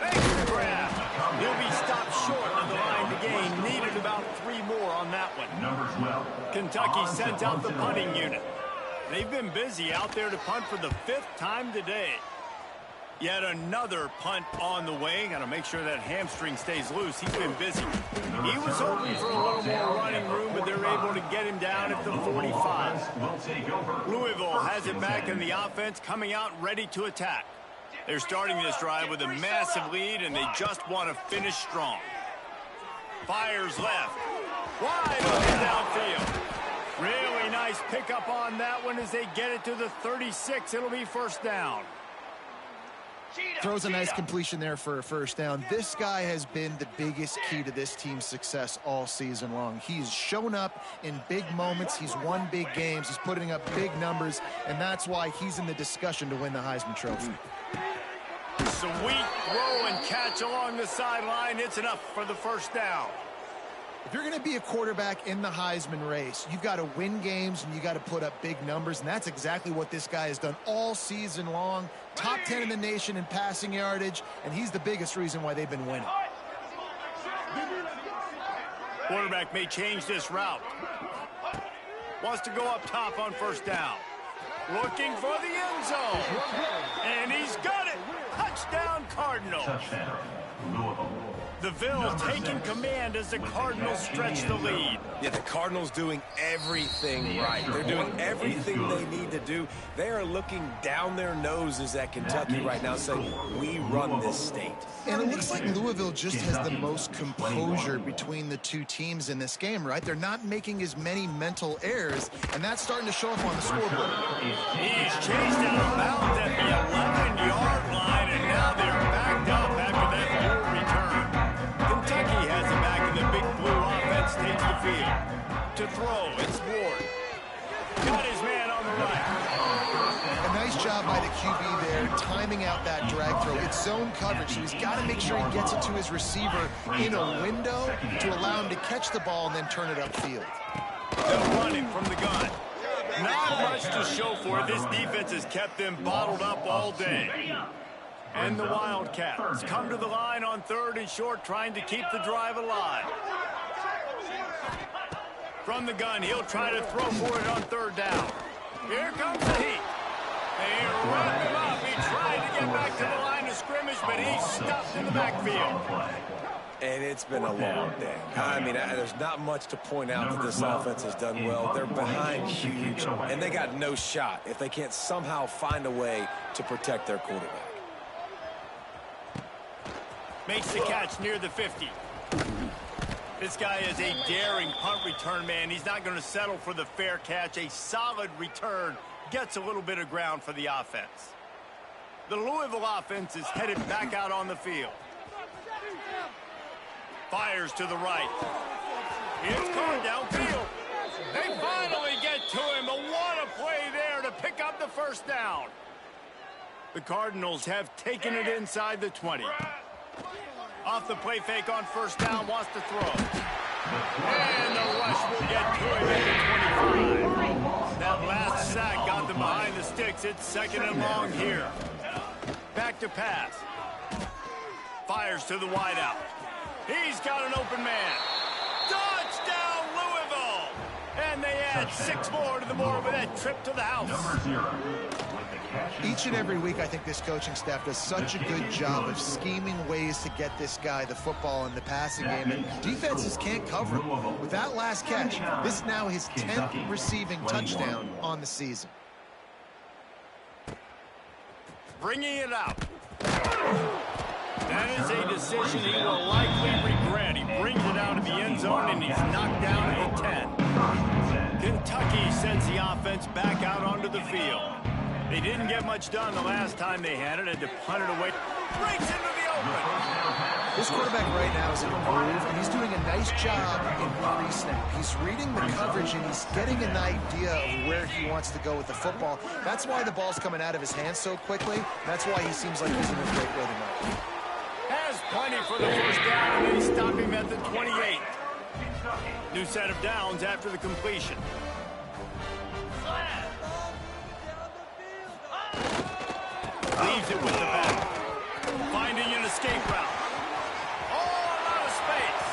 Big grab. He'll be stopped short of the line to gain. Needed about 3 more on that one.
Number 12.
Kentucky sends out the punting unit. They've been busy out there to punt for the 5th time today. Yet another punt on the way. Got to make sure that hamstring stays loose. He's been busy. He was hoping for a little more running room, but they're able to get him down at the 45. Louisville has it back in the offense, coming out ready to attack. They're starting this drive with a massive lead, and they just want to finish strong. Fires left. Wide open downfield. Really nice pickup on that one as they get it to the 36. It'll be first down.
Throws a nice completion there for a first down. This guy has been the biggest key to this team's success all season long. He's shown up in big moments. He's won big games. He's putting up big numbers, and that's why he's in the discussion to win the Heisman Trophy.
Sweet throw and catch along the sideline. It's enough for the first down.
If you're going to be a quarterback in the Heisman race, you've got to win games and you got to put up big numbers, and that's exactly what this guy has done all season long. Top 10 in the nation in passing yardage, and he's the biggest reason why they've been winning.
Quarterback may change this route. Wants to go up top on first down. Looking for the end zone. And he's got it. Touchdown, Cardinals.
Touchdown, Louisville.
The Ville taking command as the Cardinals stretch the lead.
Yeah, the Cardinals doing everything right. They're doing everything they need to do. They are looking down their noses at Kentucky right now, saying, we run this state.
And it looks like Louisville just has the most composure between the two teams in this game, right? They're not making as many mental errors, and that's starting to show up on the scoreboard.
He's chased out of bounds at the 11-yard line, and now they're backed up after that dual return. Kentucky has it back, and the big blue offense takes the field. To throw, it's Ward. Got his man on the right.
A nice job by the QB there, timing out that drag throw. It's zone coverage, so he's got to make sure he gets it to his receiver in a window to allow him to catch the ball and then turn it upfield.
They'll run it from the gun. Not much to show for it. This defense has kept them bottled up all day. And the Wildcats come to the line on 3rd and short, trying to keep the drive alive. From the gun, he'll try to throw for it on 3rd down. Here comes the heat. They wrap him up. He tried to get back to the line of scrimmage, but he's stuffed in the backfield.
And it's been a long day. I mean, there's not much to point out that this offense has done well. They're behind huge, and they got no shot if they can't somehow find a way to protect their quarterback.
Makes the catch near the 50. This guy is a daring punt return man. He's not going to settle for the fair catch. A solid return gets a little bit of ground for the offense. The Louisville offense is headed back out on the field. Fires to the right. It's caught downfield. They finally get to him, but what a play there to pick up the first down. The Cardinals have taken it inside the 20. Off the play fake on first down, wants to throw. And the rush will get to him at the 25. That last sack got them behind the sticks. It's second and long here. Back to pass. Fires to the wideout. He's got an open man. Touchdown, Louisville! And they add 6 more to the board with that trip to the house.
Number 0.
Each and every week, I think this coaching staff does such a good job of scheming ways to get this guy the football in the passing game, and defenses can't cover him. With that last catch, this is now his 10th receiving touchdown on the season.
Bringing it out. That is a decision he will likely regret. He brings it out of the end zone, and he's knocked down at the 10. Kentucky sends the offense back out onto the field. They didn't get much done the last time they had it, and to punt it away. Breaks into the open.
This quarterback right now is in a groove, and he's doing a nice job in pre-snap. He's reading the coverage, and he's getting an idea of where he wants to go with the football. That's why the ball's coming out of his hands so quickly. That's why he seems like he's in a great rhythm right now.
Has plenty for the first down, and they stop him at the 28. New set of downs after the completion. Leaves it with the back. Finding an escape route. All out of space.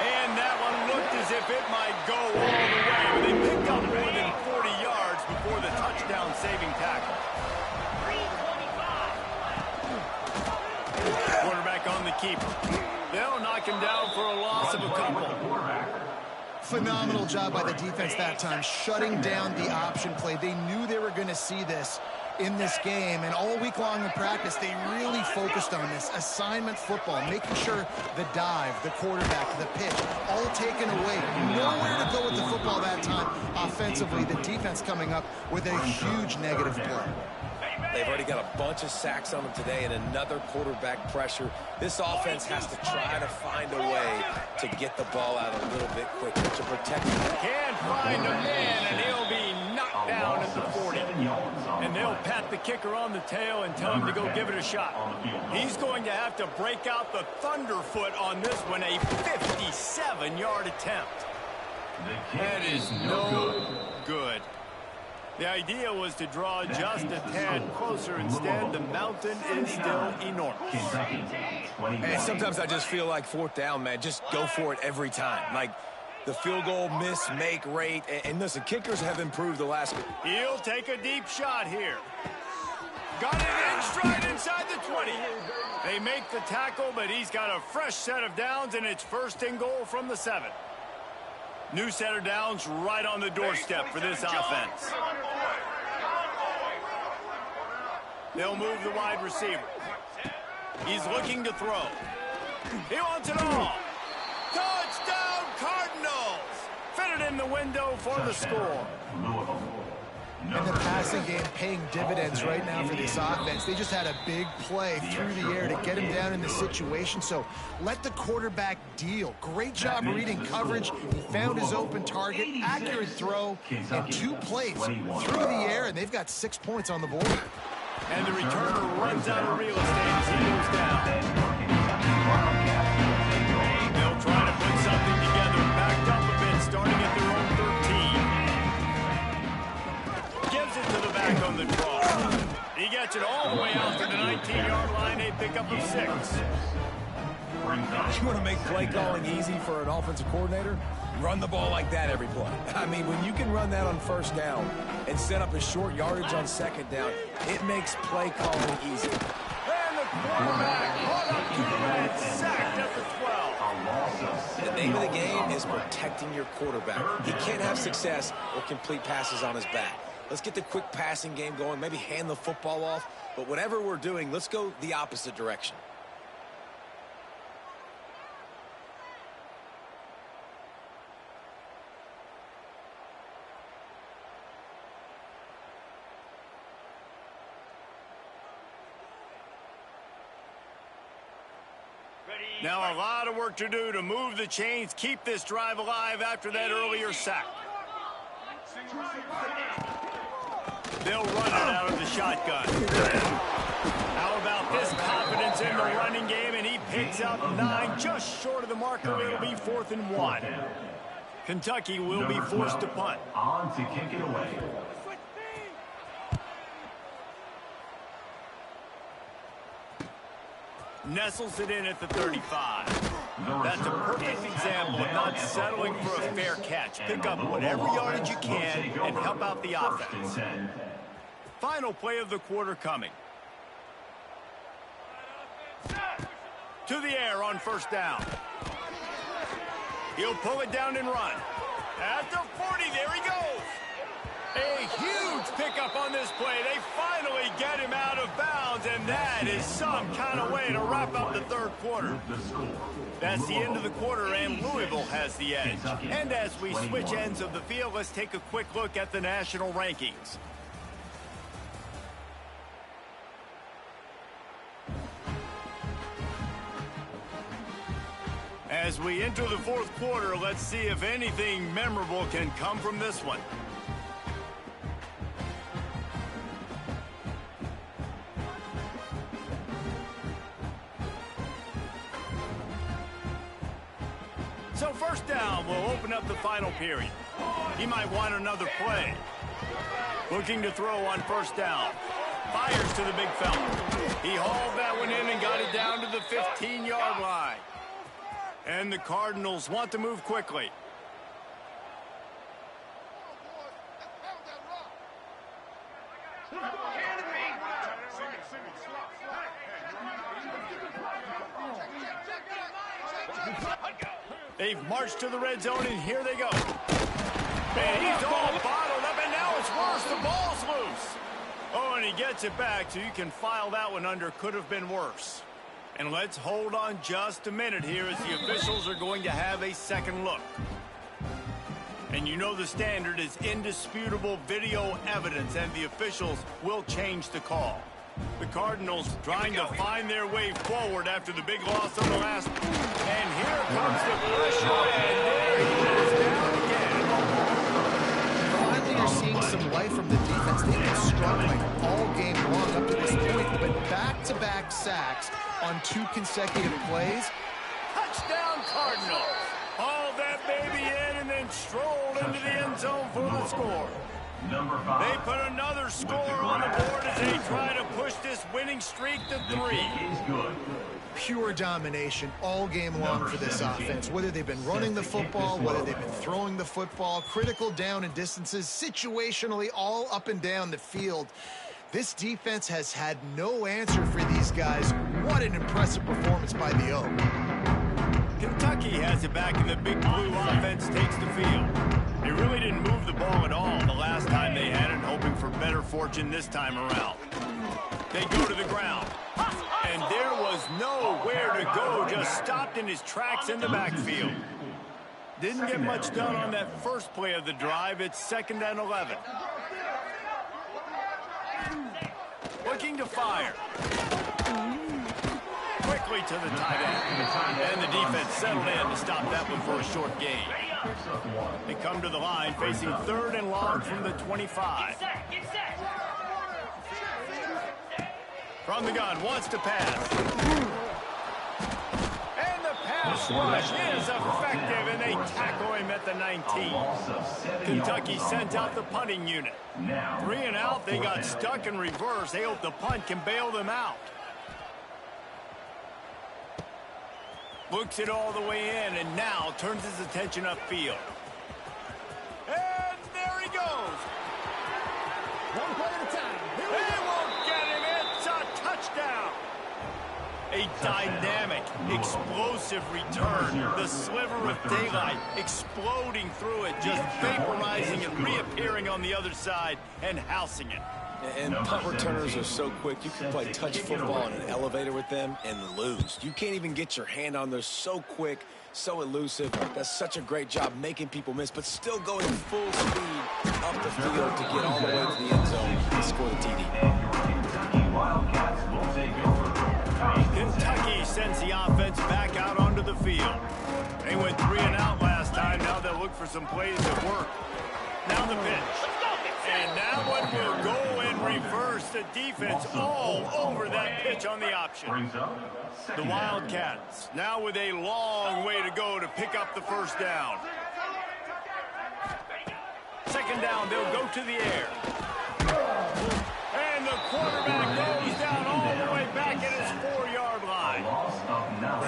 And that one looked as if it might go all the way. But they picked up more than 40 yards before the touchdown-saving tackle. Quarterback on the keeper. They'll knock him down for a loss of a couple.
Phenomenal job by the defense that time, shutting down the option play. They knew they were going to see this in this game, and all week long in practice, they really focused on this assignment football, making sure the dive, the quarterback, the pitch, all taken away. Nowhere to go with the football that time. Offensively, the defense coming up with a huge negative play.
They've already got a bunch of sacks on them today and another quarterback pressure. This offense has to try to find a way to get the ball out a little bit quicker to protect him.
Can't find a man, and he'll be knocked down at the 40. And they'll pat the kicker on the tail and tell him to go give it a shot. He's going to have to break out the thunderfoot on this one, a 57-yard attempt. That is no good. The idea was to draw just a tad closer. Instead, the mountain is still enormous.
And sometimes I just feel like 4th down, man. Just go for it every time. Like the field goal miss-make rate. And listen, kickers have improved the last.
He'll take a deep shot here. Got it in stride inside the 20. They make the tackle, but he's got a fresh set of downs, and it's 1st and goal from the 7. New set of downs right on the doorstep for this offense. They'll move the wide receiver. He's looking to throw. He wants it all. Touchdown, Cardinals! Fitted in the window for the score.
And the passing game paying dividends right now for this offense. They just had a big play through the air to get him down in the situation. So let the quarterback deal. Great job reading coverage. He found his open target, accurate throw, and 2 plays through the air, and they've got 6 points on the board.
And the returner runs out of real estate as he moves down. They'll try to put something together, backed up a bit, starting at their own 13. Gives it to the back on the draw. He gets it all the way out to the 19-yard line, a pickup of 6.
You want to make play calling easy for an offensive coordinator? Run the ball like that every play. I mean, when you can run that on 1st down and set up a short yardage on 2nd down, it makes play calling easy.
And the quarterback caught up to him and sacked at the 12.
The name of the game is protecting your quarterback. He can't have success or complete passes on his back. Let's get the quick passing game going, maybe hand the football off. But whatever we're doing, let's go the opposite direction.
Now a lot of work to do to move the chains, keep this drive alive after that earlier sack. They'll run it out of the shotgun. How about this confidence in the running game, and he picks up 9, just short of the marker. It'll be 4th and 1. Kentucky will be forced to punt.
On to kick it away.
Nestles it in at the 35. That's a perfect example of not settling for a fair catch. Pick up whatever yardage you can and help out the offense. Final play of the quarter coming. To the air on 1st down. He'll pull it down and run. At the 40, there he goes. A huge pickup on this play. They finally get him out of bounds, and that is some kind of way to wrap up the 3rd quarter. That's the end of the quarter, and Louisville has the edge. And as we switch ends of the field, let's take a quick look at the national rankings. As we enter the 4th quarter, let's see if anything memorable can come from this one. So 1st down will open up the final period. He might want another play. Looking to throw on 1st down. Fires to the big fella. He hauled that one in and got it down to the 15-yard line. And the Cardinals want to move quickly. They've marched to the red zone, and here they go. And he's all bottled up, and now it's worse. The ball's loose. Oh, and he gets it back, so you can file that one under could have been worse. And let's hold on just a minute here as the officials are going to have a second look. And you know the standard is indisputable video evidence, and the officials will change the call. The Cardinals trying to find their way forward after the big loss on the last. And here comes the pressure, and there he is down again.
Finally, you're seeing some life from the defense. They've been struggling all game long up to this point, but back-to-back sacks on 2 consecutive plays.
Touchdown Cardinals. Hauled that baby in and then strolled into the end zone for the score. They put another score on the board as they try to push this winning streak to 3.
Pure domination all game long for this offense. Whether they've been running the football, whether they've been throwing the football, critical down and distances, situationally all up and down the field. This defense has had no answer for these guys. What an impressive performance by the Oak.
Kentucky has it back, and the big blue offense takes the field. They really didn't move the ball at all the last time they had it, hoping for better fortune this time around. They go to the ground, and there was nowhere to go, just stopped in his tracks in the backfield. Didn't get much done on that first play of the drive. It's 2nd and 11. Looking to fire. Quickly to the tight end. And the defense settled in to stop that one for a short gain. They come to the line facing 3rd and long from the 25. From the gun, wants to pass. And the pass rush is effective, and they tackle him at the 19. Kentucky sent out the punting unit. 3 and out, they got stuck in reverse. They hope the punt can bail them out. Looks it all the way in, and now turns his attention upfield. And there he goes.
One play at a time.
They won't get him. It's a touchdown. A dynamic, explosive return. The sliver of daylight exploding through it, just vaporizing and reappearing on the other side and housing it.
And punt returners are so quick. You can play touch football in an elevator with them and lose. You can't even get your hand on them. They're so quick, so elusive. That's such a great job making people miss, but still going full speed up the field to get all the way to the end zone and score the TD.
Kentucky sends the offense back out onto the field. They went 3 and out last time. Now they'll look for some plays that work. Now the pitch. And that one will go in reverse. The defense all over that pitch on the option. The Wildcats now with a long way to go to pick up the first down. Second down, they'll go to the air. And the quarterback goes down all the way back at his 4-yard line.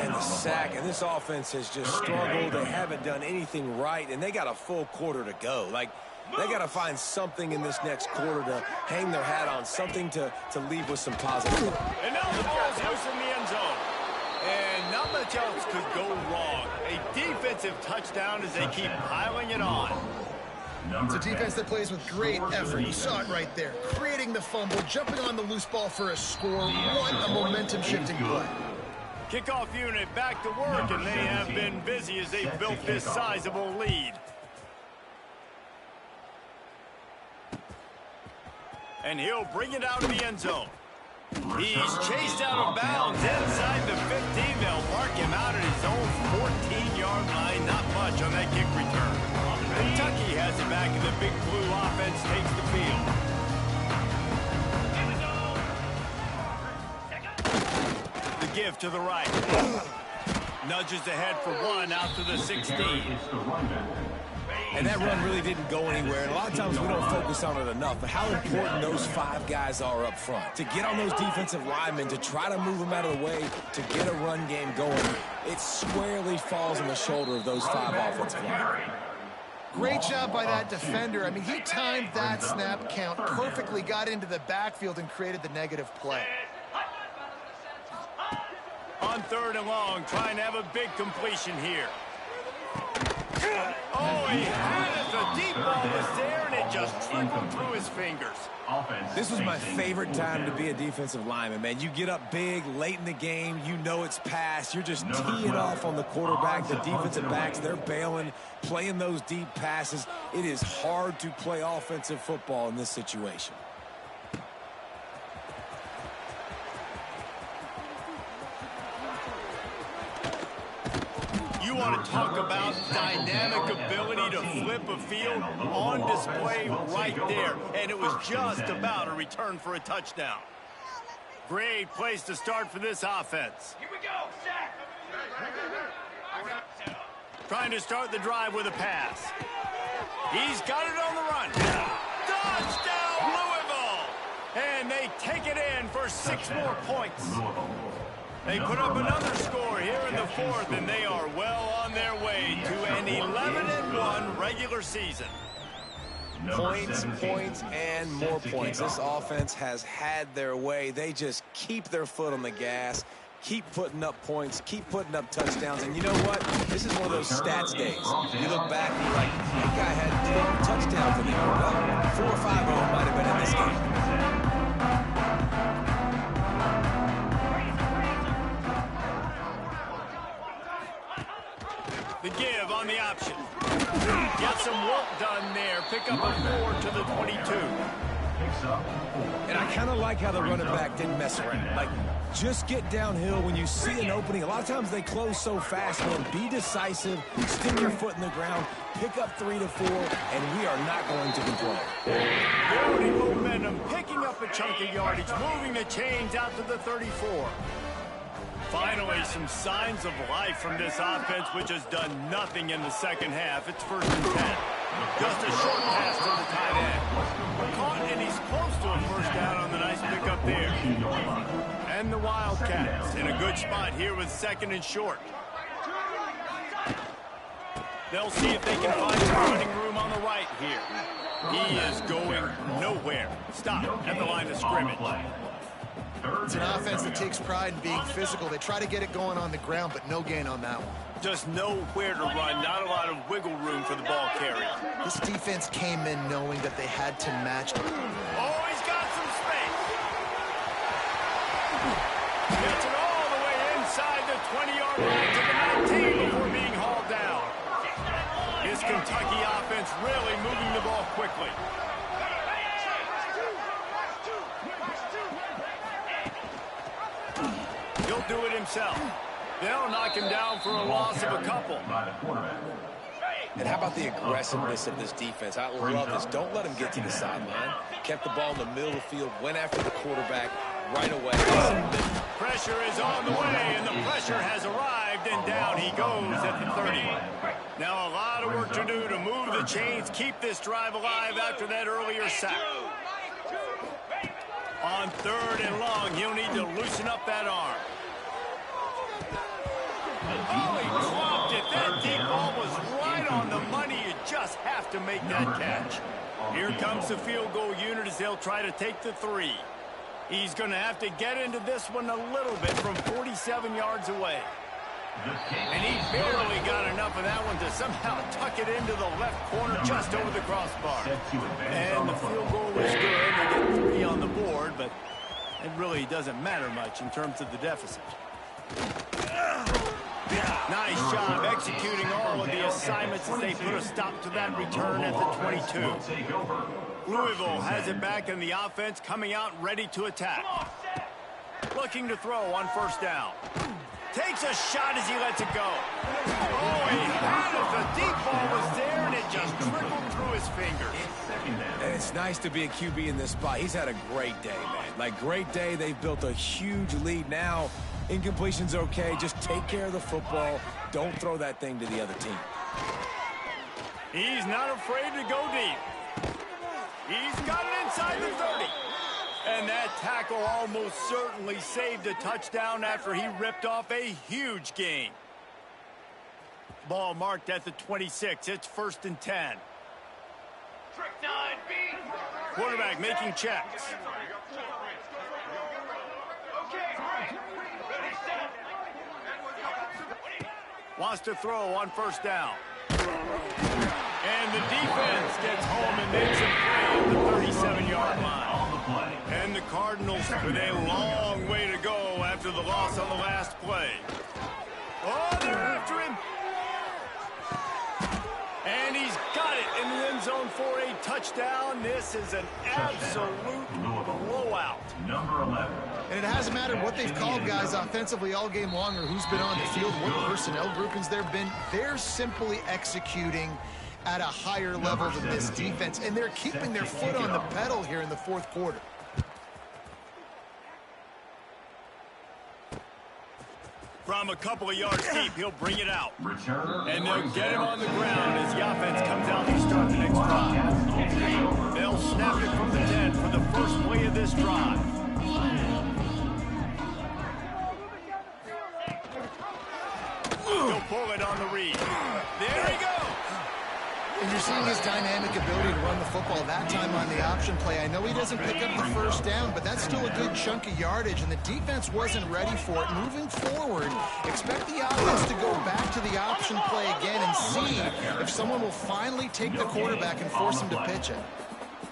And the sack, and this offense has just struggled. They haven't done anything right, and they got a full quarter to go. Like, they got to find something in this next quarter to hang their hat on, something to leave with some positivity.
And now the ball's loose in the end zone. And not much else could go wrong. A defensive touchdown as they keep piling it on.
It's a defense that plays with great effort. You saw it right there. Creating the fumble, jumping on the loose ball for a score. What a momentum-shifting play.
Kickoff unit back to work, and they have been busy as they've built this sizable lead. And he'll bring it out of the end zone. He's chased out of bounds inside the 15. They'll mark him out at his own 14-yard line. Not much on that kick return. Kentucky has it back, and the Big Blue offense takes the field. The give to the right. Nudges ahead for 1 out to the 16.
And that run really didn't go anywhere. And a lot of times we don't focus on it enough, but how important those 5 guys are up front. To get on those defensive linemen, to try to move them out of the way, to get a run game going, it squarely falls on the shoulder of those 5 offensive linemen.
Great job by that defender. I mean, he timed that snap count perfectly, got into the backfield, and created the negative play.
On 3rd and long, trying to have a big completion here. Oh, he had it. The deep ball was there, and it just trickled through his fingers.
This was my favorite time to be a defensive lineman, man. You get up big, late in the game, you know it's past. You're just teeing off on the quarterback. The defensive backs, they're bailing, playing those deep passes. It is hard to play offensive football in this situation.
You want to talk about dynamic ability to flip a field on display right there. And it was just about a return for a touchdown. Great place to start for this offense.
Here we go, Zach.
Trying to start the drive with a pass. He's got it on the run. Touchdown, Louisville! And they take it in for 6 more points. They put up another score here in the 4th, and they are well on their way to an 11-1 regular season.
Points, points, and more points. This offense has had their way. They just keep their foot on the gas, keep putting up points, keep putting up touchdowns. And you know what? This is one of those stats days. You look back and you're like, that guy had 12 touchdowns in the year. Well, 4 or 5 of them might have been in this game.
The give on the option. Got some work done there. Pick up a 4 to the 22.
And I kind of like how the running back didn't mess around. Like, just get downhill when you see an opening. A lot of times they close so fast, man. Be decisive, stick your foot in the ground, pick up 3 to 4, and we are not going to complain.
Building momentum, picking up a chunk of yardage, moving the chains out to the 34. Finally, some signs of life from this offense, which has done nothing in the second half. It's 1st and 10. Just a short pass to the tight end. Caught, and he's close to a first down on the nice pickup there. And the Wildcats in a good spot here with 2nd and short. They'll see if they can find some running room on the right here. He is going nowhere. Stop at the line of scrimmage.
It's an offense that takes pride in being physical. They try to get it going on the ground, but no gain on that one.
Just nowhere to run, not a lot of wiggle room for the ball carrier.
This defense came in knowing that they had to match.
Oh, he's got some space. Gets it all the way inside the 20-yard line to the 19 before being hauled down. This Kentucky offense really moving the ball quickly. He'll won't do it himself. They'll knock him down for a loss of a couple.
By the quarterback.
And how about the aggressiveness of this defense? I love this. Don't let him get to the sideline. Kept the ball in the middle of the field, went after the quarterback right away.
Pressure is on the way, and the pressure has arrived, and down he goes at the 30. Now a lot of work to do to move the chains, keep this drive alive after that earlier sack. On 3rd and long, he'll need to loosen up that arm. Oh, he dropped it. That deep ball was right on the money. You just have to make that catch. Here comes the field goal unit as they'll try to take the 3. He's going to have to get into this one a little bit from 47 yards away. And he barely got enough of that one to somehow tuck it into the left corner just over the crossbar. And the field goal was good. They get 3 on the board, but it really doesn't matter much in terms of the deficit. Nice job executing all of the assignments as they put a stop to that return at the 22. Louisville has it back in the offense, coming out ready to attack. Looking to throw on 1st down. Takes a shot as he lets it go. Oh, he had it. The deep ball was there, and it just trickled through his fingers.
And it's nice to be a QB in this spot. He's had a great day, man. Like, great day. They've built a huge lead now. Incompletion's okay. Just take care of the football. Don't throw that thing to the other team.
He's not afraid to go deep. He's got it inside the 30. And that tackle almost certainly saved a touchdown after he ripped off a huge gain. Ball marked at the 26. It's 1st and 10. Quarterback making checks. Wants to throw on 1st down. And the defense gets home and makes a play at the 37-yard line. And the Cardinals with a long way to go after the loss on the last play. Oh, they're after him. And he's got it in the end zone for a touchdown. This is an absolute blowout.
Number 11.
And it hasn't mattered what they've called guys offensively all game long or who's been on the field, what personnel groupings there have been. They're simply executing at a higher level than this defense, and they're keeping their foot on the pedal here in the 4th quarter.
From a couple of yards deep, he'll bring it out.
Returner.
And they'll get him on the ground as the offense comes out to start the next drive. They'll snap it from the 10 for the first play of this drive. He'll pull it on the read. There he goes.
And you're seeing his dynamic ability to run the football that time on the option play. I know he doesn't pick up the 1st down, but that's still a good chunk of yardage, and the defense wasn't ready for it. Moving forward, expect the offense to go back to the option play again and see if someone will finally take the quarterback and force him to pitch it.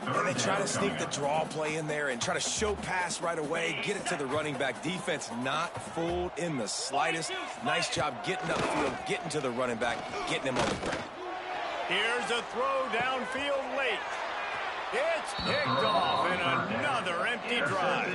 And they try to sneak the draw play in there and try to show pass right away, get it to the running back. Defense not fooled in the slightest. Nice job getting upfield, getting to the running back, getting him on the ground.
Here's a throw downfield late. It's picked off in another empty drive.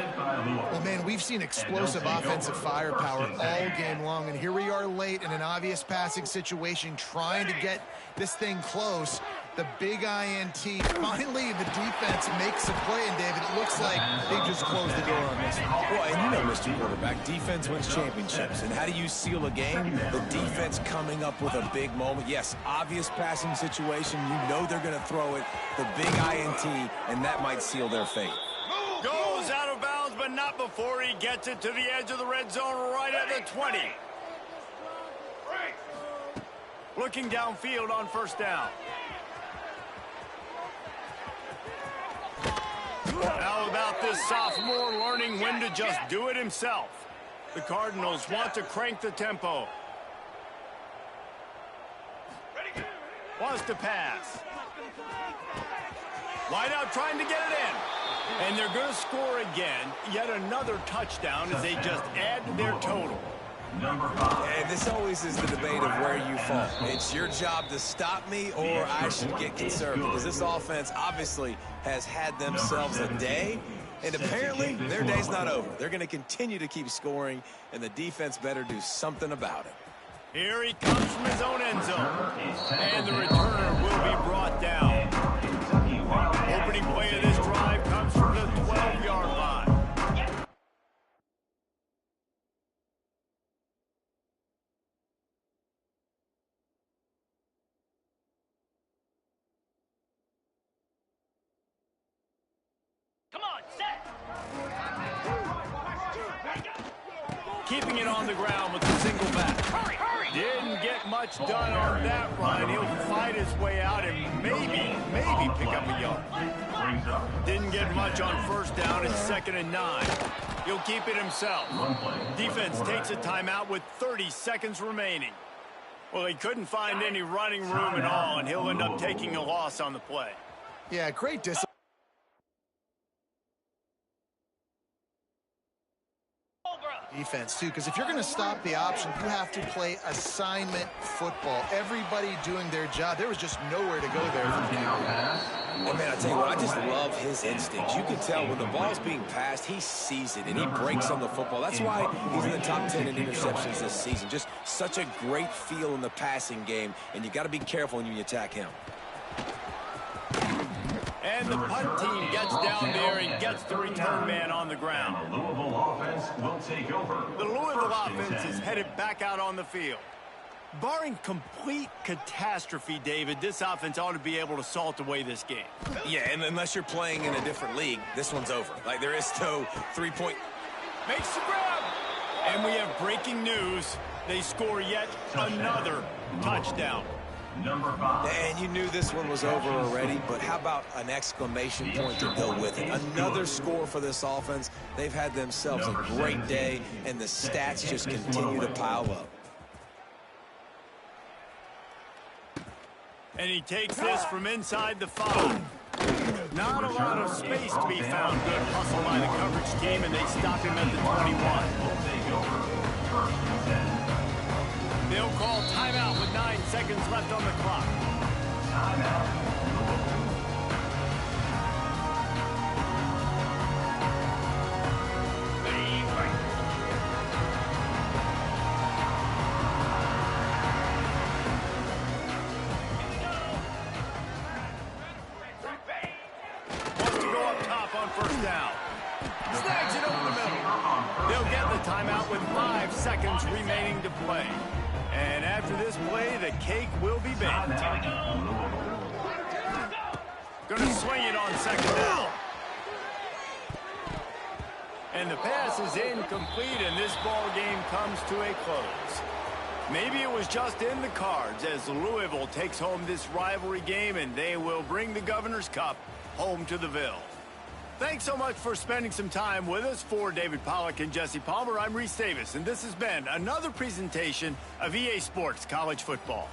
Well, man, we've seen explosive offensive firepower all game long, and here we are late in an obvious passing situation trying to get this thing close. The big INT. Finally, the defense makes a play, and David, it looks like they just closed the door on this one.
Well, and you know, Mr. Quarterback, defense wins championships. And how do you seal a game? The defense coming up with a big moment. Yes, obvious passing situation. You know they're going to throw it. The big INT, and that might seal their fate.
Goes out of bounds, but not before he gets it to the edge of the red zone right at the 20. Looking downfield on 1st down. How about this sophomore learning when to just do it himself? The Cardinals want to crank the tempo. Wants to pass. Wide out trying to get it in. And they're going to score again. Yet another touchdown as they just add to their total.
Number 5.
And this always is the debate of where you fall. It's your job to stop me, or I should get conservative, because this offense obviously has had themselves a day, and apparently their day's not over. They're going to continue to keep scoring, and the defense better do something about it.
Here he comes from his own end zone. And the returner will be brought down. Opening play of this drive comes from the 12-yard line.
Come on, set.
Keeping it on the ground with a single back. Didn't get much done on that run. He'll fight his way out and maybe pick up a yard. Didn't get much on first down. It's 2nd and 9. He'll keep it himself. Defense takes a timeout with 30 seconds remaining. Well, he couldn't find any running room at all, and he'll end up taking a loss on the play.
Yeah, great discipline. Defense, too, because if you're going to stop the option, you have to play assignment football. Everybody doing their job. There was just nowhere to go there.
And man, I tell you what, I just love his instincts. You can tell when the ball's being passed, he sees it, and he breaks on the football. That's why he's in the top 10 in interceptions this season. Just such a great feel in the passing game, and you got to be careful when you attack him.
And the punt team gets down there and gets the return man on the ground.
The Louisville offense will take over.
The Louisville offense is headed back out on the field. Barring complete catastrophe, David, this offense ought to be able to salt away this game.
Yeah, and unless you're playing in a different league, this one's over. Like, there is no three-point.
Makes the grab. And we have breaking news. They score yet another touchdown.
Number 5.
And you knew this one was over already, but how about an exclamation point to go with it? Another score for this offense. They've had themselves a great day, and the stats just continue to pile up.
And he takes this from inside the 5. Not a lot of space to be found. Good hustle by the coverage team, and they stop him at the 21. They'll call timeout with 9 seconds left on the clock.
Timeout.
Wants to go up top on first down. Snags it over the middle. They'll get the timeout with 5 seconds remaining to play. And after this play, the cake will be baked. Going to swing it on 2nd down. And the pass is incomplete, and this ball game comes to a close. Maybe it was just in the cards as Louisville takes home this rivalry game, and they will bring the Governor's Cup home to the Ville. Thanks so much for spending some time with us. For David Pollack and Jesse Palmer, I'm Reese Davis, and this has been another presentation of EA Sports College Football.